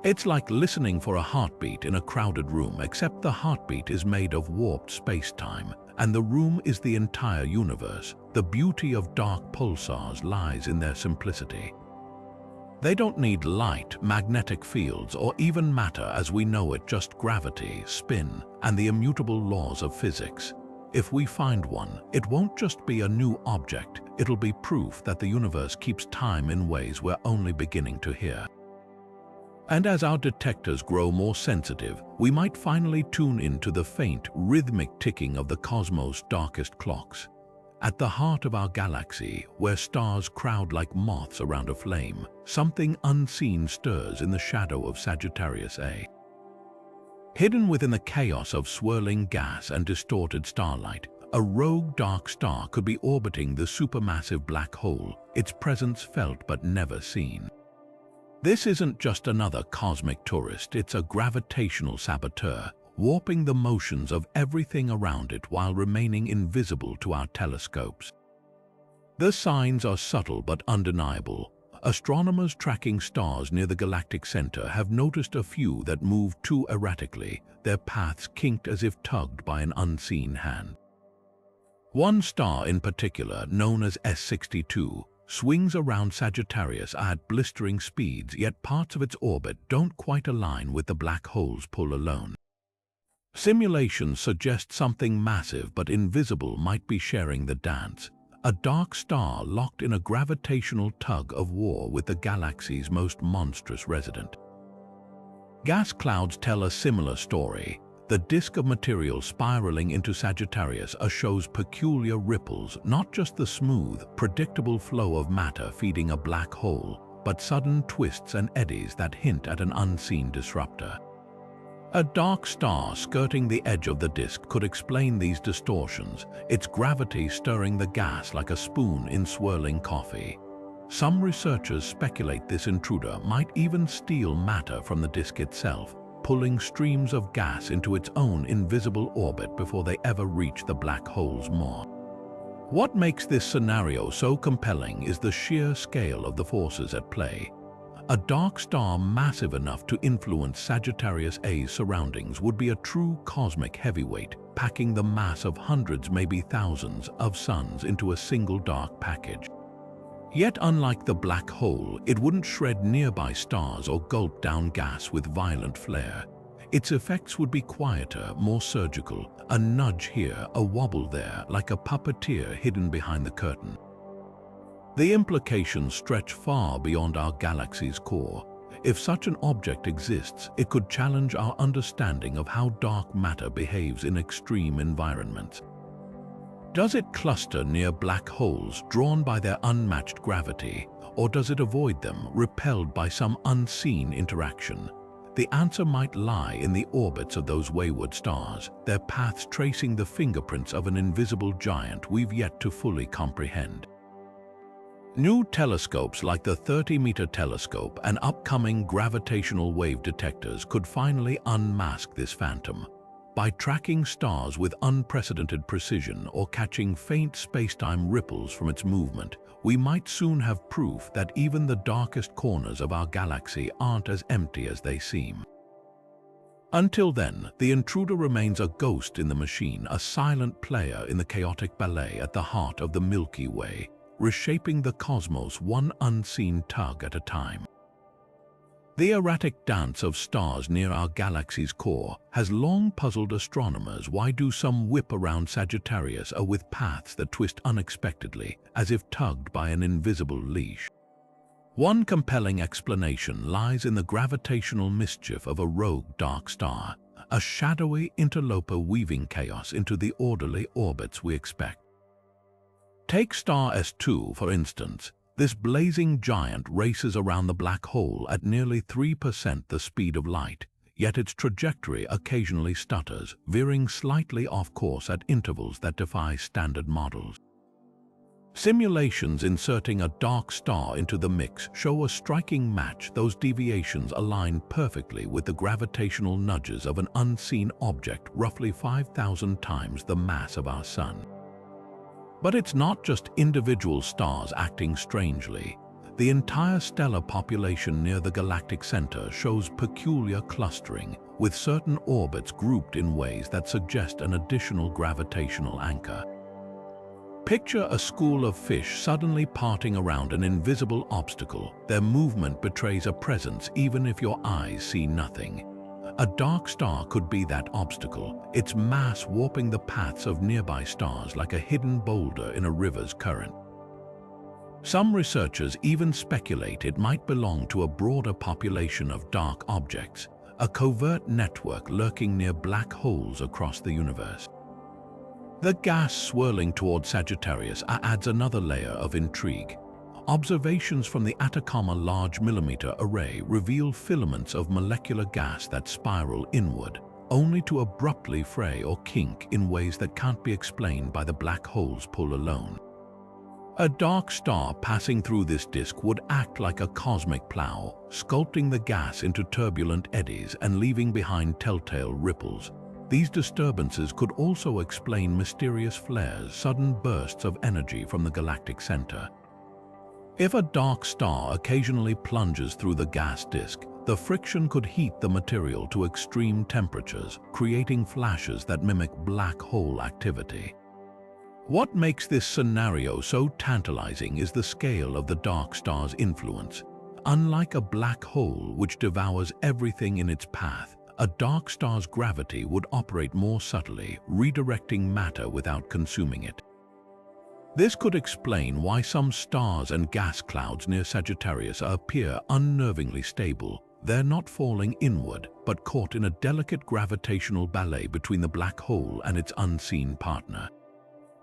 It's like listening for a heartbeat in a crowded room, except the heartbeat is made of warped space-time, and the room is the entire universe. The beauty of dark pulsars lies in their simplicity. They don't need light, magnetic fields, or even matter as we know it, just gravity, spin, and the immutable laws of physics. If we find one, it won't just be a new object, it'll be proof that the universe keeps time in ways we're only beginning to hear. And as our detectors grow more sensitive, we might finally tune into the faint, rhythmic ticking of the cosmos' darkest clocks. At the heart of our galaxy, where stars crowd like moths around a flame, something unseen stirs in the shadow of Sagittarius A. Hidden within the chaos of swirling gas and distorted starlight, a rogue dark star could be orbiting the supermassive black hole, its presence felt but never seen. This isn't just another cosmic tourist, it's a gravitational saboteur, warping the motions of everything around it while remaining invisible to our telescopes. The signs are subtle but undeniable. Astronomers tracking stars near the galactic center have noticed a few that move too erratically, their paths kinked as if tugged by an unseen hand. One star in particular, known as S62, swings around Sagittarius at blistering speeds, yet parts of its orbit don't quite align with the black hole's pull alone. Simulations suggest something massive but invisible might be sharing the dance, a dark star locked in a gravitational tug-of-war with the galaxy's most monstrous resident. Gas clouds tell a similar story. The disk of material spiraling into Sagittarius shows peculiar ripples, not just the smooth, predictable flow of matter feeding a black hole, but sudden twists and eddies that hint at an unseen disruptor. A dark star skirting the edge of the disk could explain these distortions, its gravity stirring the gas like a spoon in swirling coffee. Some researchers speculate this intruder might even steal matter from the disk itself, pulling streams of gas into its own invisible orbit before they ever reach the black hole's maw. What makes this scenario so compelling is the sheer scale of the forces at play. A dark star massive enough to influence Sagittarius A's surroundings would be a true cosmic heavyweight, packing the mass of hundreds, maybe thousands, of suns into a single dark package. Yet unlike the black hole, it wouldn't shred nearby stars or gulp down gas with violent flare. Its effects would be quieter, more surgical, a nudge here, a wobble there, like a puppeteer hidden behind the curtain. The implications stretch far beyond our galaxy's core. If such an object exists, it could challenge our understanding of how dark matter behaves in extreme environments. Does it cluster near black holes drawn by their unmatched gravity, or does it avoid them, repelled by some unseen interaction? The answer might lie in the orbits of those wayward stars, their paths tracing the fingerprints of an invisible giant we've yet to fully comprehend. New telescopes like the 30-meter telescope and upcoming gravitational wave detectors could finally unmask this phantom. By tracking stars with unprecedented precision or catching faint space-time ripples from its movement, we might soon have proof that even the darkest corners of our galaxy aren't as empty as they seem. Until then, the intruder remains a ghost in the machine, a silent player in the chaotic ballet at the heart of the Milky Way, reshaping the cosmos one unseen tug at a time. The erratic dance of stars near our galaxy's core has long puzzled astronomers. Why do some whip around Sagittarius with paths that twist unexpectedly, as if tugged by an invisible leash? One compelling explanation lies in the gravitational mischief of a rogue dark star, a shadowy interloper weaving chaos into the orderly orbits we expect. Take star S2, for instance. This blazing giant races around the black hole at nearly 3% the speed of light, yet its trajectory occasionally stutters, veering slightly off course at intervals that defy standard models. Simulations inserting a dark star into the mix show a striking match. Those deviations align perfectly with the gravitational nudges of an unseen object roughly 5,000 times the mass of our Sun. But it's not just individual stars acting strangely. The entire stellar population near the galactic center shows peculiar clustering, with certain orbits grouped in ways that suggest an additional gravitational anchor. Picture a school of fish suddenly parting around an invisible obstacle. Their movement betrays a presence even if your eyes see nothing. A dark star could be that obstacle, its mass warping the paths of nearby stars like a hidden boulder in a river's current. Some researchers even speculate it might belong to a broader population of dark objects, a covert network lurking near black holes across the universe. The gas swirling toward Sagittarius adds another layer of intrigue. Observations from the Atacama Large Millimeter Array reveal filaments of molecular gas that spiral inward, only to abruptly fray or kink in ways that can't be explained by the black hole's pull alone. A dark star passing through this disk would act like a cosmic plow, sculpting the gas into turbulent eddies and leaving behind telltale ripples. These disturbances could also explain mysterious flares, sudden bursts of energy from the galactic center. If a dark star occasionally plunges through the gas disk, the friction could heat the material to extreme temperatures, creating flashes that mimic black hole activity. What makes this scenario so tantalizing is the scale of the dark star's influence. Unlike a black hole which devours everything in its path, a dark star's gravity would operate more subtly, redirecting matter without consuming it. This could explain why some stars and gas clouds near Sagittarius appear unnervingly stable. They're not falling inward, but caught in a delicate gravitational ballet between the black hole and its unseen partner.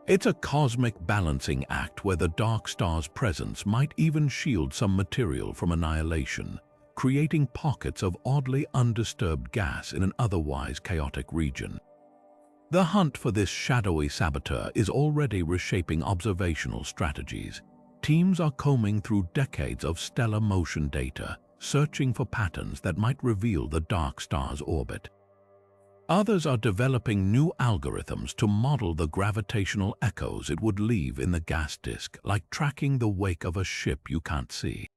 It's a cosmic balancing act where the dark star's presence might even shield some material from annihilation, creating pockets of oddly undisturbed gas in an otherwise chaotic region. The hunt for this shadowy saboteur is already reshaping observational strategies. Teams are combing through decades of stellar motion data, searching for patterns that might reveal the dark star's orbit. Others are developing new algorithms to model the gravitational echoes it would leave in the gas disk, like tracking the wake of a ship you can't see.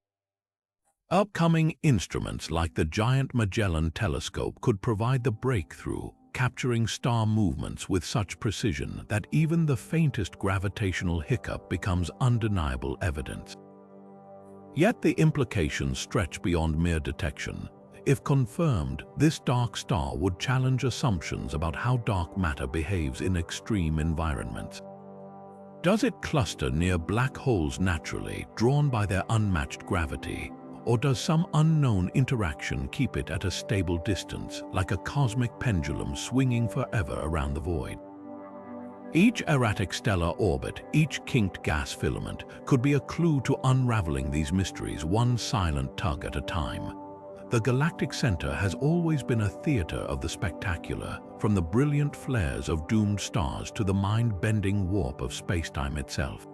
Upcoming instruments like the Giant Magellan Telescope could provide the breakthrough, capturing star movements with such precision that even the faintest gravitational hiccup becomes undeniable evidence. Yet the implications stretch beyond mere detection. If confirmed, this dark star would challenge assumptions about how dark matter behaves in extreme environments. Does it cluster near black holes naturally, drawn by their unmatched gravity? Or does some unknown interaction keep it at a stable distance, like a cosmic pendulum swinging forever around the void? Each erratic stellar orbit, each kinked gas filament, could be a clue to unraveling these mysteries, one silent tug at a time. The galactic center has always been a theater of the spectacular, from the brilliant flares of doomed stars to the mind-bending warp of spacetime itself.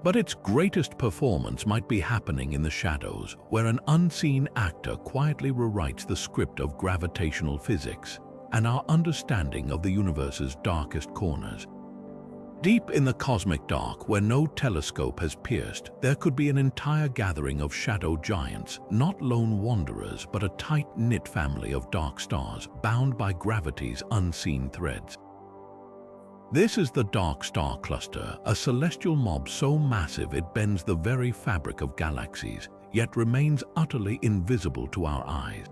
But its greatest performance might be happening in the shadows, where an unseen actor quietly rewrites the script of gravitational physics and our understanding of the universe's darkest corners. Deep in the cosmic dark, where no telescope has pierced, there could be an entire gathering of shadow giants, not lone wanderers, but a tight-knit family of dark stars bound by gravity's unseen threads. This is the Dark Star Cluster, a celestial mob so massive it bends the very fabric of galaxies, yet remains utterly invisible to our eyes.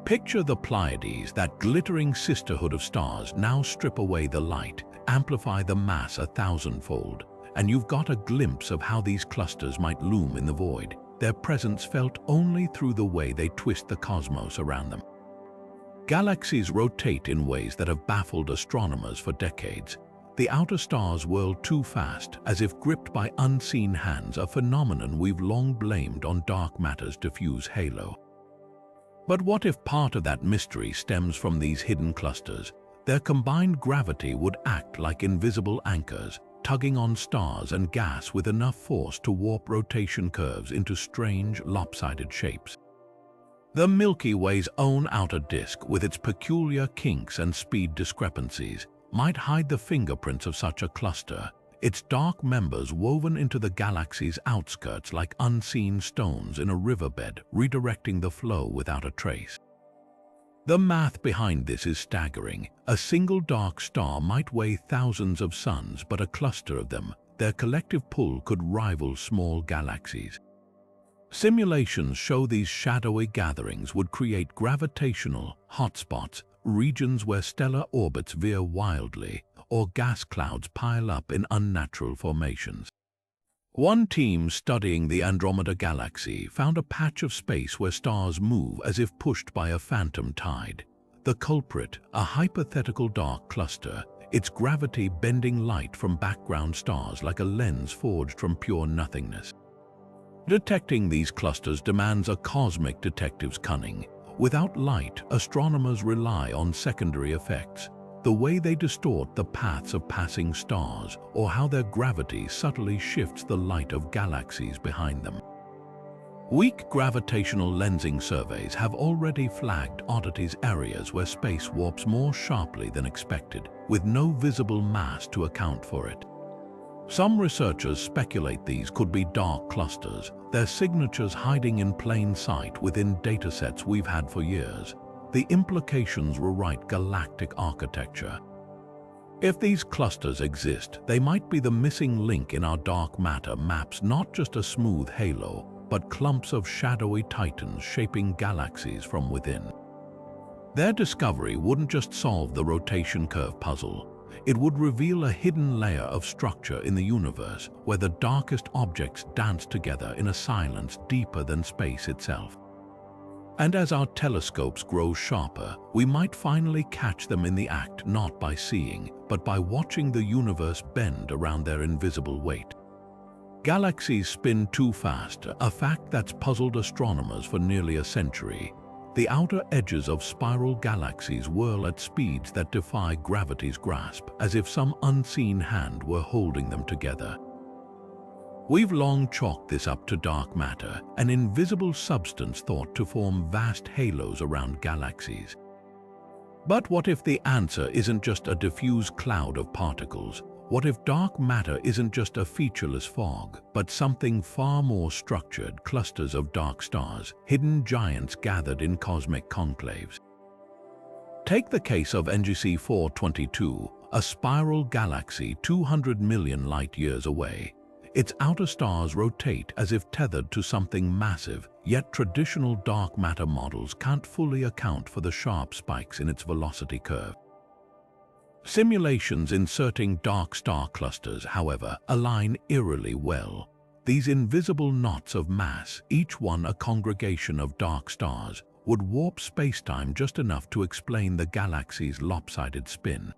Picture the Pleiades, that glittering sisterhood of stars. Now strip away the light, amplify the mass 1,000-fold, and you've got a glimpse of how these clusters might loom in the void, their presence felt only through the way they twist the cosmos around them. Galaxies rotate in ways that have baffled astronomers for decades. The outer stars whirl too fast, as if gripped by unseen hands, a phenomenon we've long blamed on dark matter's diffuse halo. But what if part of that mystery stems from these hidden clusters? Their combined gravity would act like invisible anchors, tugging on stars and gas with enough force to warp rotation curves into strange, lopsided shapes. The Milky Way's own outer disk, with its peculiar kinks and speed discrepancies, might hide the fingerprints of such a cluster, its dark members woven into the galaxy's outskirts like unseen stones in a riverbed, redirecting the flow without a trace. The math behind this is staggering. A single dark star might weigh thousands of suns, but a cluster of them, their collective pull could rival small galaxies. Simulations show these shadowy gatherings would create gravitational hotspots, regions where stellar orbits veer wildly, or gas clouds pile up in unnatural formations. One team studying the Andromeda Galaxy found a patch of space where stars move as if pushed by a phantom tide. The culprit, a hypothetical dark cluster, its gravity bending light from background stars like a lens forged from pure nothingness. Detecting these clusters demands a cosmic detective's cunning. Without light, astronomers rely on secondary effects, the way they distort the paths of passing stars or how their gravity subtly shifts the light of galaxies behind them. Weak gravitational lensing surveys have already flagged oddities, areas where space warps more sharply than expected, with no visible mass to account for it. Some researchers speculate these could be dark clusters, their signatures hiding in plain sight within datasets we've had for years. The implications rewrite galactic architecture. If these clusters exist, they might be the missing link in our dark matter maps, not just a smooth halo, but clumps of shadowy titans shaping galaxies from within. Their discovery wouldn't just solve the rotation curve puzzle. It would reveal a hidden layer of structure in the universe where the darkest objects dance together in a silence deeper than space itself. And as our telescopes grow sharper, we might finally catch them in the act, not by seeing, but by watching the universe bend around their invisible weight. Galaxies spin too fast, a fact that's puzzled astronomers for nearly a century. The outer edges of spiral galaxies whirl at speeds that defy gravity's grasp, as if some unseen hand were holding them together. We've long chalked this up to dark matter, an invisible substance thought to form vast halos around galaxies. But what if the answer isn't just a diffuse cloud of particles? What if dark matter isn't just a featureless fog, but something far more structured, clusters of dark stars, hidden giants gathered in cosmic conclaves? Take the case of NGC 422, a spiral galaxy 200 million light-years away. Its outer stars rotate as if tethered to something massive, yet traditional dark matter models can't fully account for the sharp spikes in its velocity curve. Simulations inserting dark star clusters, however, align eerily well. These invisible knots of mass, each one a congregation of dark stars, would warp spacetime just enough to explain the galaxy's lopsided spin.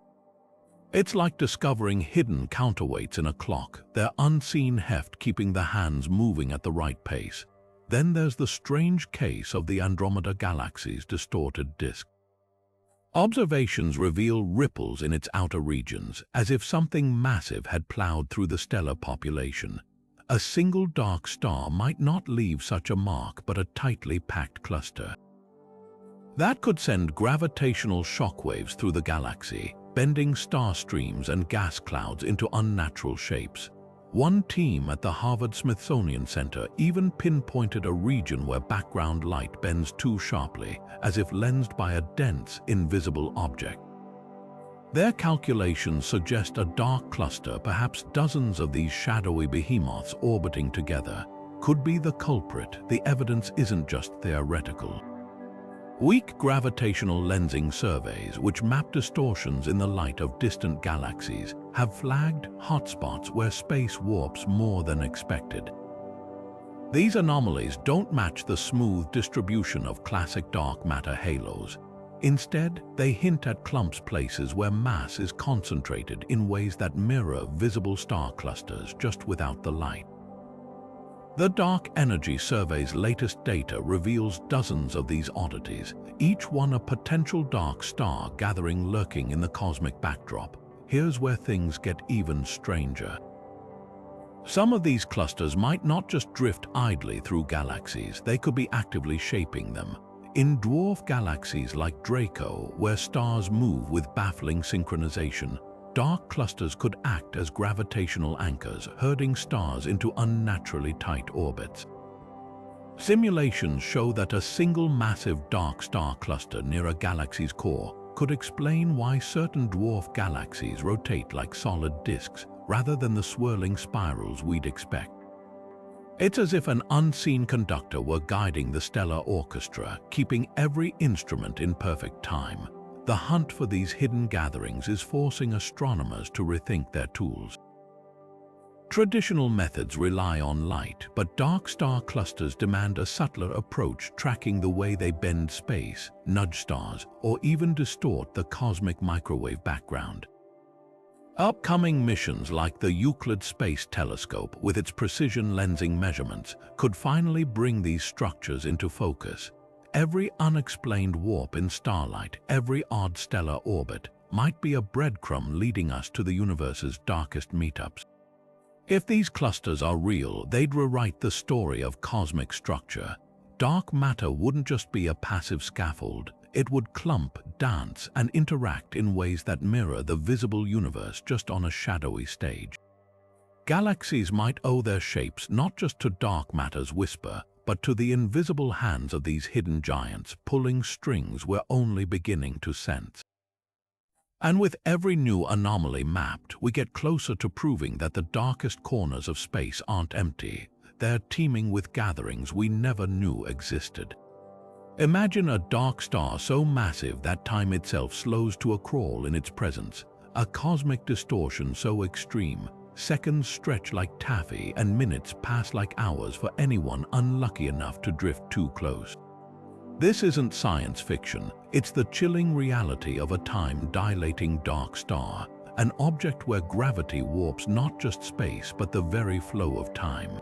It's like discovering hidden counterweights in a clock, their unseen heft keeping the hands moving at the right pace. Then there's the strange case of the Andromeda Galaxy's distorted disk. Observations reveal ripples in its outer regions, as if something massive had plowed through the stellar population. A single dark star might not leave such a mark, but a tightly packed cluster. That could send gravitational shockwaves through the galaxy, bending star streams and gas clouds into unnatural shapes. One team at the Harvard-Smithsonian Center even pinpointed a region where background light bends too sharply, as if lensed by a dense, invisible object. Their calculations suggest a dark cluster, perhaps dozens of these shadowy behemoths orbiting together, could be the culprit. The evidence isn't just theoretical. Weak gravitational lensing surveys, which map distortions in the light of distant galaxies, have flagged hotspots where space warps more than expected. These anomalies don't match the smooth distribution of classic dark matter halos. Instead, they hint at clumps, places where mass is concentrated in ways that mirror visible star clusters just without the light. The Dark Energy Survey's latest data reveals dozens of these oddities, each one a potential dark star gathering lurking in the cosmic backdrop. Here's where things get even stranger. Some of these clusters might not just drift idly through galaxies, they could be actively shaping them. In dwarf galaxies like Draco, where stars move with baffling synchronization, dark clusters could act as gravitational anchors, herding stars into unnaturally tight orbits. Simulations show that a single massive dark star cluster near a galaxy's core could explain why certain dwarf galaxies rotate like solid disks rather than the swirling spirals we'd expect. It's as if an unseen conductor were guiding the stellar orchestra, keeping every instrument in perfect time. The hunt for these hidden gatherings is forcing astronomers to rethink their tools. Traditional methods rely on light, but dark star clusters demand a subtler approach, tracking the way they bend space, nudge stars, or even distort the cosmic microwave background. Upcoming missions like the Euclid Space Telescope, with its precision lensing measurements, could finally bring these structures into focus. Every unexplained warp in starlight, every odd stellar orbit, might be a breadcrumb leading us to the universe's darkest meetups. If these clusters are real, they'd rewrite the story of cosmic structure. Dark matter wouldn't just be a passive scaffold. It would clump, dance, and interact in ways that mirror the visible universe just on a shadowy stage. Galaxies might owe their shapes not just to dark matter's whisper, but to the invisible hands of these hidden giants pulling strings we're only beginning to sense. And with every new anomaly mapped, we get closer to proving that the darkest corners of space aren't empty. They're teeming with gatherings we never knew existed. Imagine a dark star so massive that time itself slows to a crawl in its presence, a cosmic distortion so extreme, seconds stretch like taffy and minutes pass like hours for anyone unlucky enough to drift too close. This isn't science fiction, it's the chilling reality of a time-dilating dark star, an object where gravity warps not just space but the very flow of time.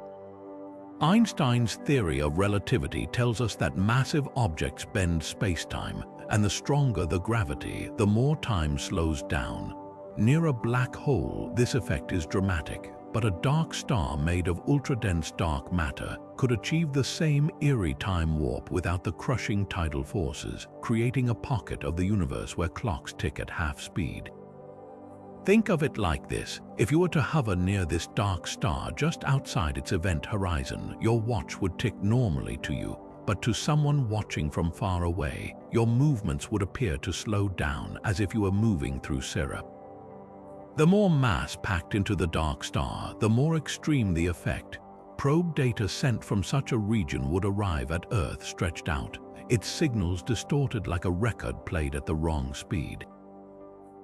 Einstein's theory of relativity tells us that massive objects bend space-time, and the stronger the gravity, the more time slows down. Near a black hole, this effect is dramatic, but a dark star made of ultra-dense dark matter could achieve the same eerie time warp without the crushing tidal forces, creating a pocket of the universe where clocks tick at half speed. Think of it like this: if you were to hover near this dark star just outside its event horizon, your watch would tick normally to you, but to someone watching from far away, your movements would appear to slow down as if you were moving through syrup. The more mass packed into the dark star, the more extreme the effect. Probe data sent from such a region would arrive at Earth stretched out, its signals distorted like a record played at the wrong speed.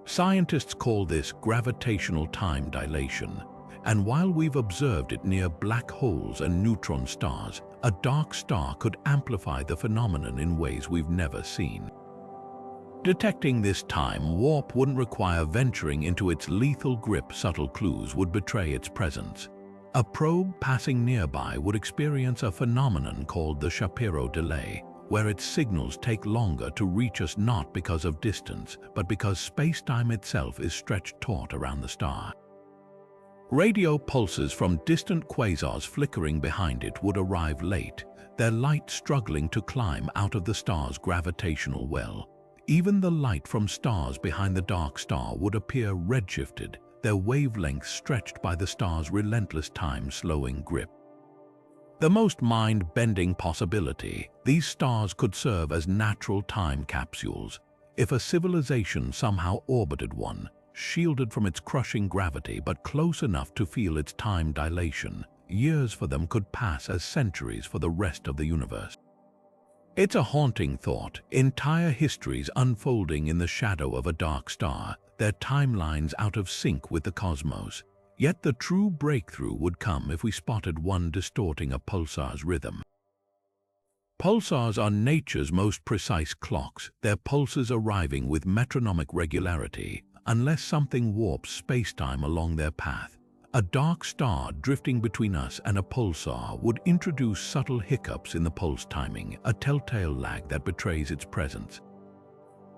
Scientists call this gravitational time dilation, and while we've observed it near black holes and neutron stars, a dark star could amplify the phenomenon in ways we've never seen. Detecting this time warp wouldn't require venturing into its lethal grip. Subtle clues would betray its presence. A probe passing nearby would experience a phenomenon called the Shapiro delay, where its signals take longer to reach us not because of distance, but because space-time itself is stretched taut around the star. Radio pulses from distant quasars flickering behind it would arrive late, their light struggling to climb out of the star's gravitational well. Even the light from stars behind the dark star would appear redshifted, their wavelengths stretched by the star's relentless time-slowing grip. The most mind-bending possibility: these stars could serve as natural time capsules. If a civilization somehow orbited one, shielded from its crushing gravity but close enough to feel its time dilation, years for them could pass as centuries for the rest of the universe. It's a haunting thought, entire histories unfolding in the shadow of a dark star, their timelines out of sync with the cosmos. Yet the true breakthrough would come if we spotted one distorting a pulsar's rhythm. Pulsars are nature's most precise clocks, their pulses arriving with metronomic regularity, unless something warps spacetime along their path. A dark star drifting between us and a pulsar would introduce subtle hiccups in the pulse timing, a telltale lag that betrays its presence.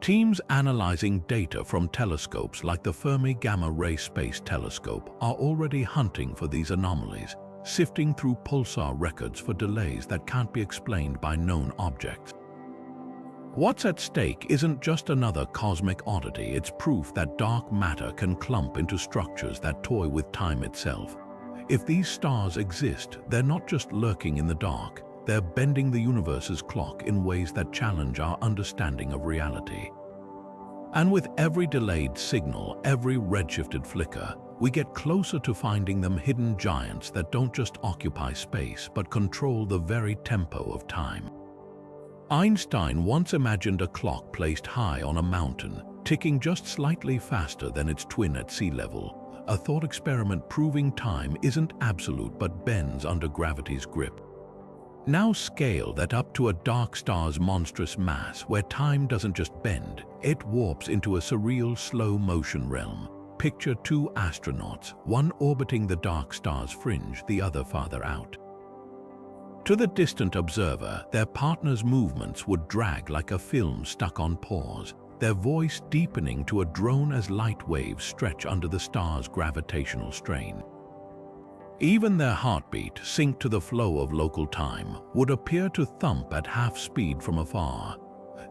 Teams analyzing data from telescopes like the Fermi Gamma Ray Space Telescope are already hunting for these anomalies, sifting through pulsar records for delays that can't be explained by known objects. What's at stake isn't just another cosmic oddity, it's proof that dark matter can clump into structures that toy with time itself. If these stars exist, they're not just lurking in the dark, they're bending the universe's clock in ways that challenge our understanding of reality. And with every delayed signal, every redshifted flicker, we get closer to finding them hidden giants that don't just occupy space but control the very tempo of time. Einstein once imagined a clock placed high on a mountain, ticking just slightly faster than its twin at sea level, a thought experiment proving time isn't absolute but bends under gravity's grip. Now scale that up to a dark star's monstrous mass, where time doesn't just bend, it warps into a surreal slow-motion realm. Picture two astronauts, one orbiting the dark star's fringe, the other farther out. To the distant observer, their partner's movements would drag like a film stuck on pause, their voice deepening to a drone as light waves stretch under the star's gravitational strain. Even their heartbeat, synced to the flow of local time, would appear to thump at half speed from afar.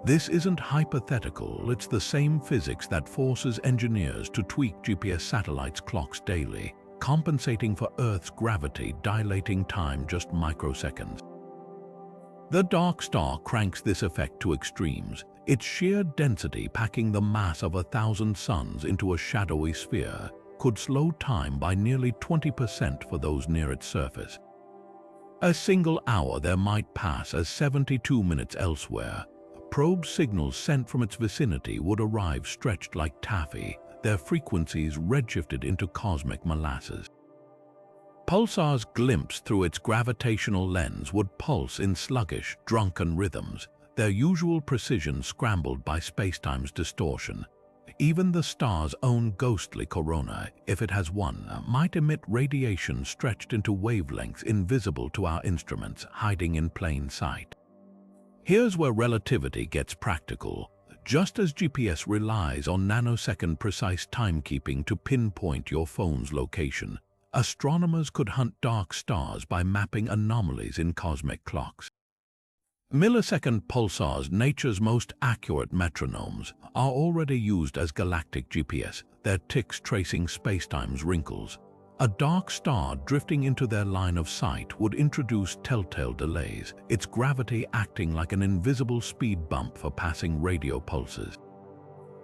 This isn't hypothetical, it's the same physics that forces engineers to tweak GPS satellites' clocks daily, compensating for Earth's gravity dilating time just microseconds. The dark star cranks this effect to extremes, its sheer density packing the mass of 1,000 suns into a shadowy sphere could slow time by nearly 20% for those near its surface. A single hour there might pass as 72 minutes elsewhere. Probe signals sent from its vicinity would arrive stretched like taffy, their frequencies redshifted into cosmic molasses. Pulsars glimpsed through its gravitational lens would pulse in sluggish, drunken rhythms, their usual precision scrambled by spacetime's distortion. Even the star's own ghostly corona, if it has one, might emit radiation stretched into wavelengths invisible to our instruments, hiding in plain sight. Here's where relativity gets practical. Just as GPS relies on nanosecond precise timekeeping to pinpoint your phone's location, astronomers could hunt dark stars by mapping anomalies in cosmic clocks. Millisecond pulsars, nature's most accurate metronomes, are already used as galactic GPS, their ticks tracing spacetime's wrinkles. A dark star drifting into their line of sight would introduce telltale delays, its gravity acting like an invisible speed bump for passing radio pulses.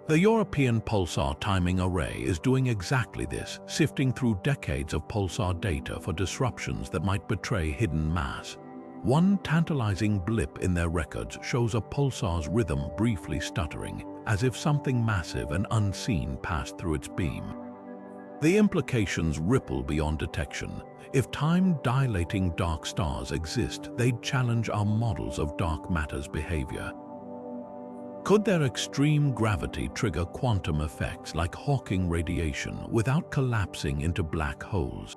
The European Pulsar Timing Array is doing exactly this, sifting through decades of pulsar data for disruptions that might betray hidden mass. One tantalizing blip in their records shows a pulsar's rhythm briefly stuttering, as if something massive and unseen passed through its beam. The implications ripple beyond detection. If time-dilating dark stars exist, they'd challenge our models of dark matter's behavior. Could their extreme gravity trigger quantum effects like Hawking radiation without collapsing into black holes?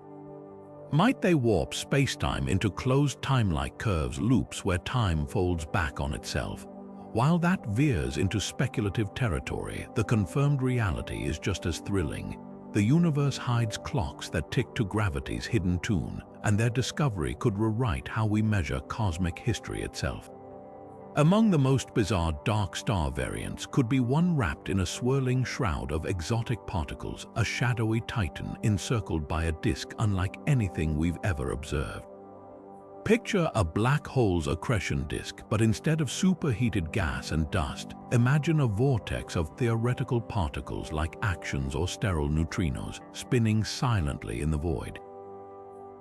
Might they warp spacetime into closed time-like curves, loops where time folds back on itself? While that veers into speculative territory, the confirmed reality is just as thrilling. The universe hides clocks that tick to gravity's hidden tune, and their discovery could rewrite how we measure cosmic history itself. Among the most bizarre dark star variants could be one wrapped in a swirling shroud of exotic particles, a shadowy titan encircled by a disk unlike anything we've ever observed. Picture a black hole's accretion disk, but instead of superheated gas and dust, imagine a vortex of theoretical particles like actions or sterile neutrinos spinning silently in the void.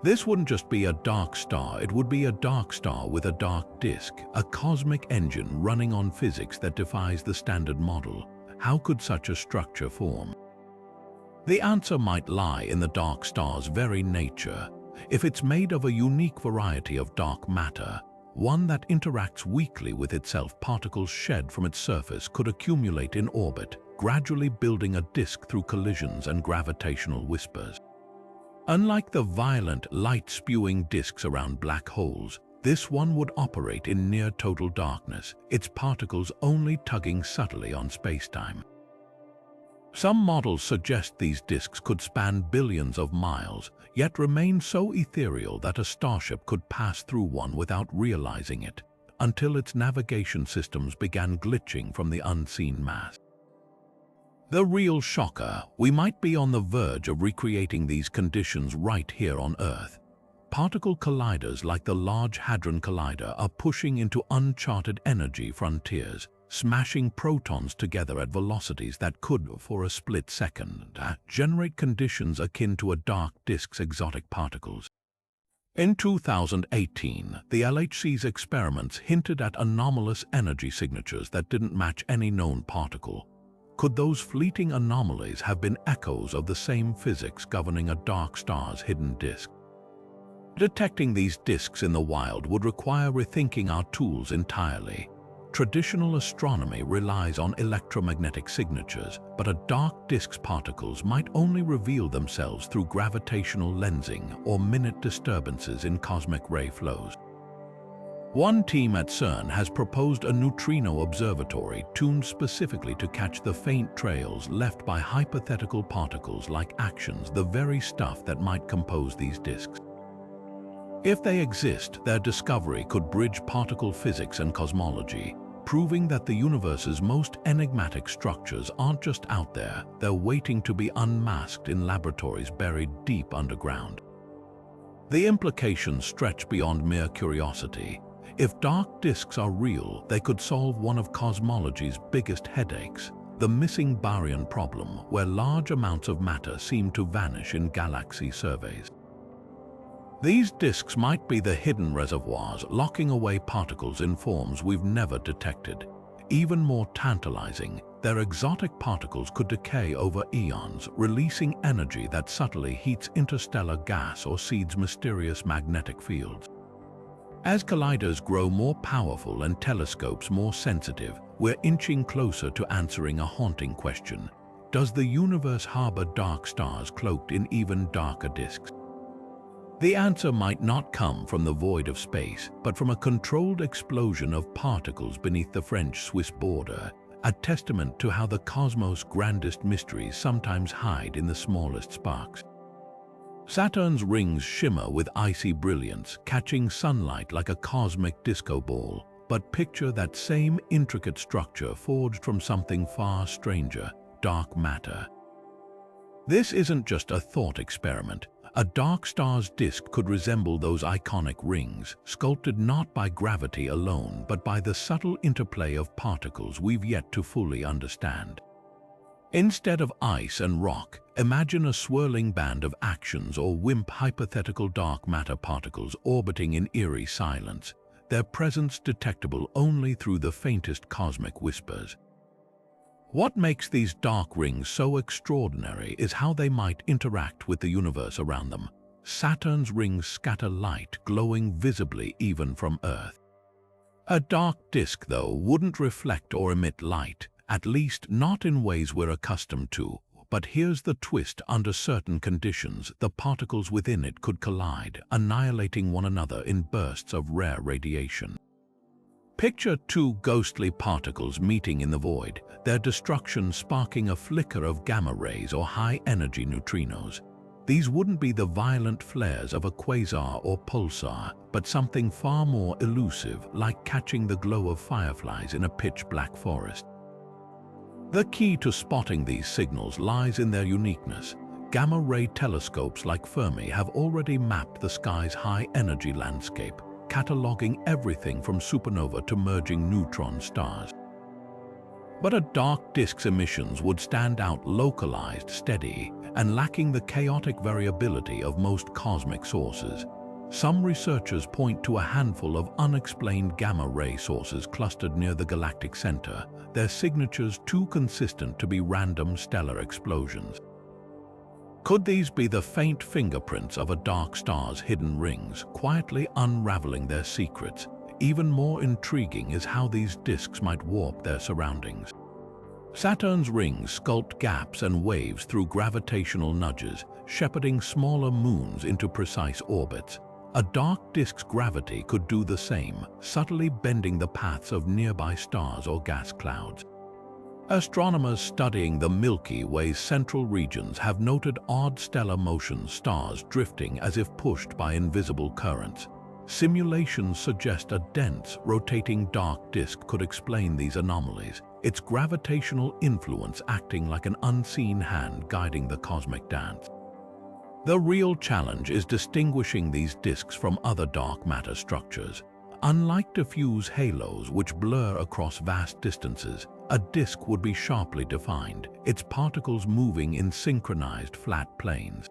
This wouldn't just be a dark star, it would be a dark star with a dark disk, a cosmic engine running on physics that defies the standard model. How could such a structure form? The answer might lie in the dark star's very nature. If it's made of a unique variety of dark matter, one that interacts weakly with itself, particles shed from its surface could accumulate in orbit, gradually building a disk through collisions and gravitational whispers. Unlike the violent, light-spewing disks around black holes, this one would operate in near-total darkness, its particles only tugging subtly on spacetime. Some models suggest these disks could span billions of miles, yet remain so ethereal that a starship could pass through one without realizing it, until its navigation systems began glitching from the unseen mass. The real shocker, we might be on the verge of recreating these conditions right here on Earth. Particle colliders like the Large Hadron Collider are pushing into uncharted energy frontiers, smashing protons together at velocities that could, for a split second, generate conditions akin to a dark disk's exotic particles. In 2018, the LHC's experiments hinted at anomalous energy signatures that didn't match any known particle. Could those fleeting anomalies have been echoes of the same physics governing a dark star's hidden disk? Detecting these disks in the wild would require rethinking our tools entirely. Traditional astronomy relies on electromagnetic signatures, but a dark disk's particles might only reveal themselves through gravitational lensing or minute disturbances in cosmic ray flows. One team at CERN has proposed a neutrino observatory tuned specifically to catch the faint trails left by hypothetical particles like actions, the very stuff that might compose these disks. If they exist, their discovery could bridge particle physics and cosmology, proving that the universe's most enigmatic structures aren't just out there, they're waiting to be unmasked in laboratories buried deep underground. The implications stretch beyond mere curiosity. If dark disks are real, they could solve one of cosmology's biggest headaches, the missing baryon problem, where large amounts of matter seem to vanish in galaxy surveys. These disks might be the hidden reservoirs locking away particles in forms we've never detected. Even more tantalizing, their exotic particles could decay over eons, releasing energy that subtly heats interstellar gas or seeds mysterious magnetic fields. As colliders grow more powerful and telescopes more sensitive, we're inching closer to answering a haunting question. Does the universe harbor dark stars cloaked in even darker disks? The answer might not come from the void of space, but from a controlled explosion of particles beneath the French-Swiss border, a testament to how the cosmos' grandest mysteries sometimes hide in the smallest sparks. Saturn's rings shimmer with icy brilliance, catching sunlight like a cosmic disco ball. But picture that same intricate structure forged from something far stranger, dark matter. This isn't just a thought experiment. A dark star's disk could resemble those iconic rings, sculpted not by gravity alone, but by the subtle interplay of particles we've yet to fully understand. Instead of ice and rock, imagine a swirling band of actions or WIMP hypothetical dark matter particles orbiting in eerie silence, their presence detectable only through the faintest cosmic whispers. What makes these dark rings so extraordinary is how they might interact with the universe around them. Saturn's rings scatter light, glowing visibly even from Earth. A dark disk, though, wouldn't reflect or emit light, at least not in ways we're accustomed to. But here's the twist: under certain conditions, the particles within it could collide, annihilating one another in bursts of rare radiation. Picture two ghostly particles meeting in the void, their destruction sparking a flicker of gamma rays or high-energy neutrinos. These wouldn't be the violent flares of a quasar or pulsar, but something far more elusive, like catching the glow of fireflies in a pitch-black forest. The key to spotting these signals lies in their uniqueness. Gamma-ray telescopes like Fermi have already mapped the sky's high-energy landscape, cataloging everything from supernovae to merging neutron stars. But a dark disk's emissions would stand out localized, steady, and lacking the chaotic variability of most cosmic sources. Some researchers point to a handful of unexplained gamma-ray sources clustered near the galactic center, their signatures too consistent to be random stellar explosions. Could these be the faint fingerprints of a dark star's hidden rings, quietly unraveling their secrets? Even more intriguing is how these disks might warp their surroundings. Saturn's rings sculpt gaps and waves through gravitational nudges, shepherding smaller moons into precise orbits. A dark disk's gravity could do the same, subtly bending the paths of nearby stars or gas clouds. Astronomers studying the Milky Way's central regions have noted odd stellar motions, stars drifting as if pushed by invisible currents. Simulations suggest a dense, rotating dark disk could explain these anomalies, its gravitational influence acting like an unseen hand guiding the cosmic dance. The real challenge is distinguishing these disks from other dark matter structures. Unlike diffuse halos which blur across vast distances, a disk would be sharply defined, its particles moving in synchronized flat planes.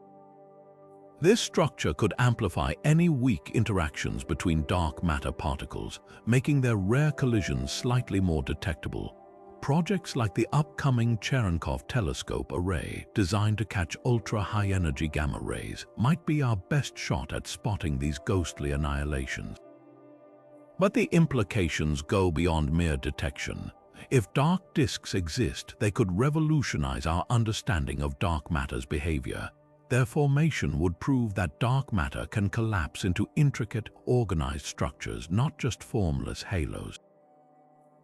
This structure could amplify any weak interactions between dark matter particles, making their rare collisions slightly more detectable. Projects like the upcoming Cherenkov telescope array, designed to catch ultra-high-energy gamma rays, might be our best shot at spotting these ghostly annihilations. But the implications go beyond mere detection. If dark disks exist, they could revolutionize our understanding of dark matter's behavior. Their formation would prove that dark matter can collapse into intricate, organized structures, not just formless halos.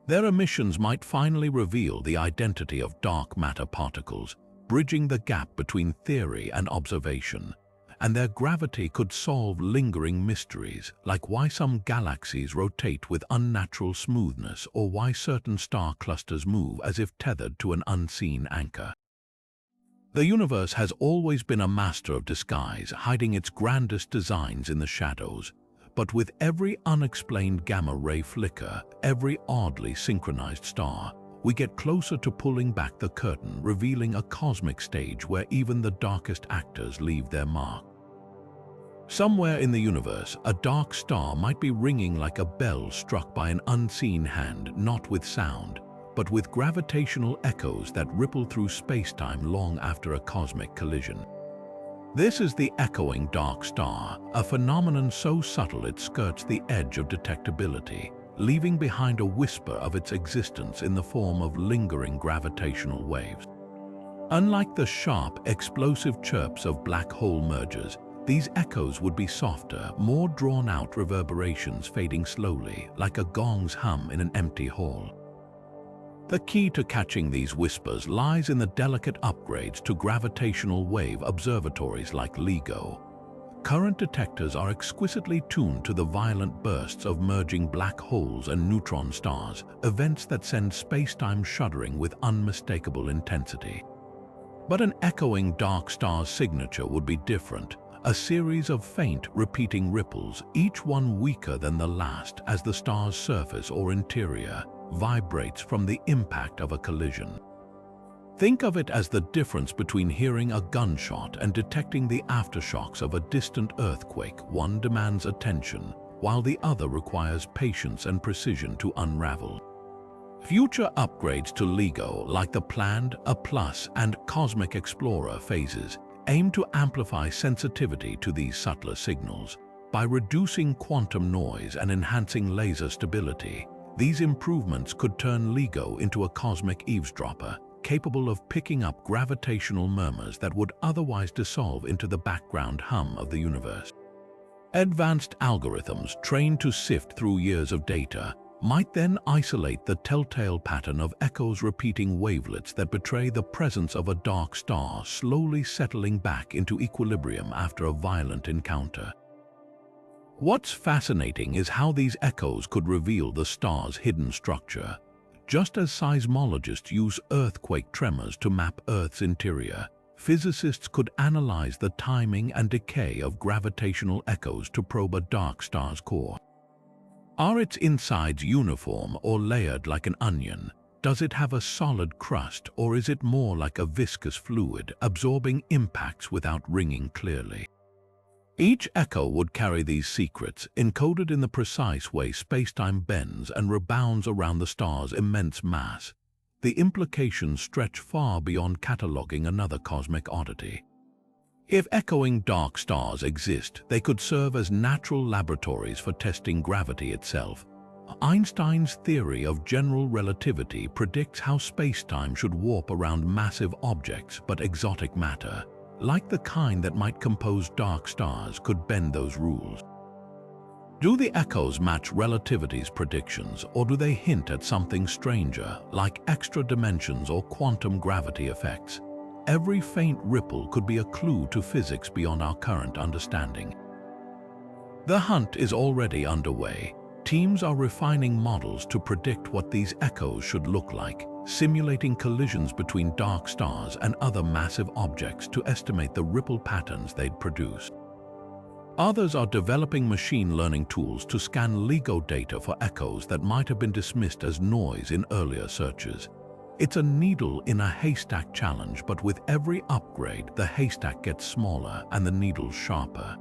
Their emissions might finally reveal the identity of dark matter particles, bridging the gap between theory and observation. And their gravity could solve lingering mysteries, like why some galaxies rotate with unnatural smoothness or why certain star clusters move as if tethered to an unseen anchor. The universe has always been a master of disguise, hiding its grandest designs in the shadows. But with every unexplained gamma-ray flicker, every oddly synchronized star, we get closer to pulling back the curtain, revealing a cosmic stage where even the darkest actors leave their mark. Somewhere in the universe, a dark star might be ringing like a bell struck by an unseen hand, not with sound, but with gravitational echoes that ripple through space-time long after a cosmic collision. This is the echoing dark star, a phenomenon so subtle it skirts the edge of detectability, leaving behind a whisper of its existence in the form of lingering gravitational waves. Unlike the sharp, explosive chirps of black hole mergers, these echoes would be softer, more drawn-out reverberations fading slowly, like a gong's hum in an empty hall. The key to catching these whispers lies in the delicate upgrades to gravitational wave observatories like LIGO. Current detectors are exquisitely tuned to the violent bursts of merging black holes and neutron stars, events that send space-time shuddering with unmistakable intensity. But an echoing dark star's signature would be different, a series of faint, repeating ripples, each one weaker than the last as the star's surface or interior vibrates from the impact of a collision. Think of it as the difference between hearing a gunshot and detecting the aftershocks of a distant earthquake. One demands attention, while the other requires patience and precision to unravel. Future upgrades to LIGO, like the planned A+, and Cosmic Explorer phases, aim to amplify sensitivity to these subtler signals. By reducing quantum noise and enhancing laser stability, these improvements could turn LIGO into a cosmic eavesdropper, capable of picking up gravitational murmurs that would otherwise dissolve into the background hum of the universe. Advanced algorithms trained to sift through years of data might then isolate the telltale pattern of echoes repeating wavelets that betray the presence of a dark star slowly settling back into equilibrium after a violent encounter. What's fascinating is how these echoes could reveal the star's hidden structure. Just as seismologists use earthquake tremors to map Earth's interior, physicists could analyze the timing and decay of gravitational echoes to probe a dark star's core. Are its insides uniform or layered like an onion? Does it have a solid crust, or is it more like a viscous fluid, absorbing impacts without ringing clearly? Each echo would carry these secrets, encoded in the precise way spacetime bends and rebounds around the star's immense mass. The implications stretch far beyond cataloging another cosmic oddity. If echoing dark stars exist, they could serve as natural laboratories for testing gravity itself. Einstein's theory of general relativity predicts how spacetime should warp around massive objects, but exotic matter, like the kind that might compose dark stars, could bend those rules. Do the echoes match relativity's predictions, or do they hint at something stranger, like extra dimensions or quantum gravity effects? Every faint ripple could be a clue to physics beyond our current understanding. The hunt is already underway. Teams are refining models to predict what these echoes should look like, simulating collisions between dark stars and other massive objects to estimate the ripple patterns they'd produce. Others are developing machine learning tools to scan LIGO data for echoes that might have been dismissed as noise in earlier searches. It's a needle in a haystack challenge, but with every upgrade, the haystack gets smaller and the needle sharper.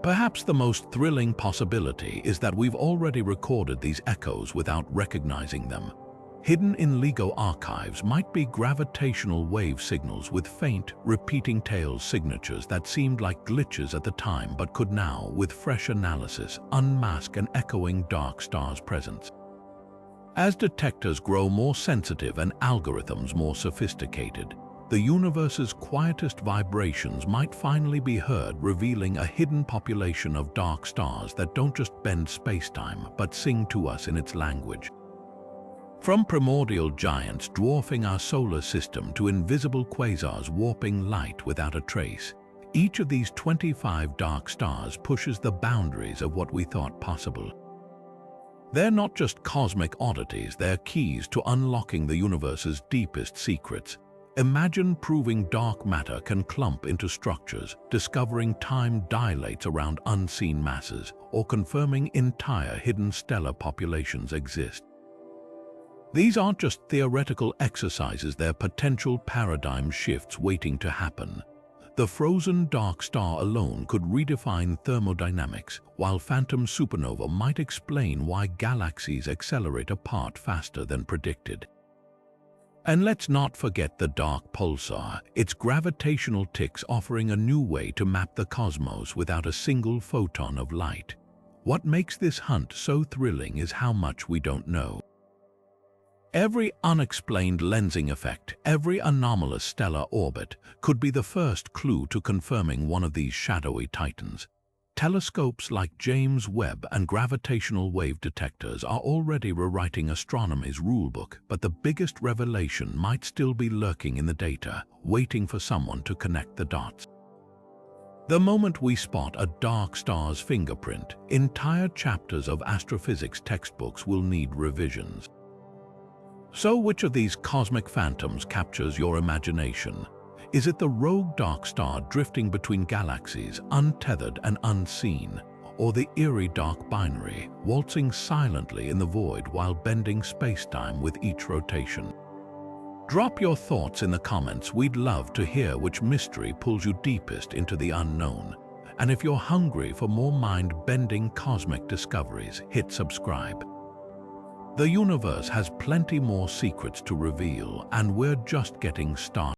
Perhaps the most thrilling possibility is that we've already recorded these echoes without recognizing them. Hidden in LIGO archives might be gravitational wave signals with faint, repeating tail signatures that seemed like glitches at the time but could now, with fresh analysis, unmask an echoing dark star's presence. As detectors grow more sensitive and algorithms more sophisticated, the universe's quietest vibrations might finally be heard, revealing a hidden population of dark stars that don't just bend spacetime but sing to us in its language. From primordial giants dwarfing our solar system to invisible quasars warping light without a trace, each of these 25 dark stars pushes the boundaries of what we thought possible. They're not just cosmic oddities, they're keys to unlocking the universe's deepest secrets. Imagine proving dark matter can clump into structures, discovering time dilates around unseen masses, or confirming entire hidden stellar populations exist. These aren't just theoretical exercises, they're potential paradigm shifts waiting to happen. The frozen dark star alone could redefine thermodynamics, while phantom supernova might explain why galaxies accelerate apart faster than predicted. And let's not forget the dark pulsar, its gravitational ticks offering a new way to map the cosmos without a single photon of light. What makes this hunt so thrilling is how much we don't know. Every unexplained lensing effect, every anomalous stellar orbit could be the first clue to confirming one of these shadowy titans. Telescopes like James Webb and gravitational wave detectors are already rewriting astronomy's rulebook, but the biggest revelation might still be lurking in the data, waiting for someone to connect the dots. The moment we spot a dark star's fingerprint, entire chapters of astrophysics textbooks will need revisions. So which of these cosmic phantoms captures your imagination? Is it the rogue dark star drifting between galaxies, untethered and unseen, or the eerie dark binary, waltzing silently in the void while bending space-time with each rotation? Drop your thoughts in the comments. We'd love to hear which mystery pulls you deepest into the unknown. And if you're hungry for more mind-bending cosmic discoveries, hit subscribe. The universe has plenty more secrets to reveal, and we're just getting started.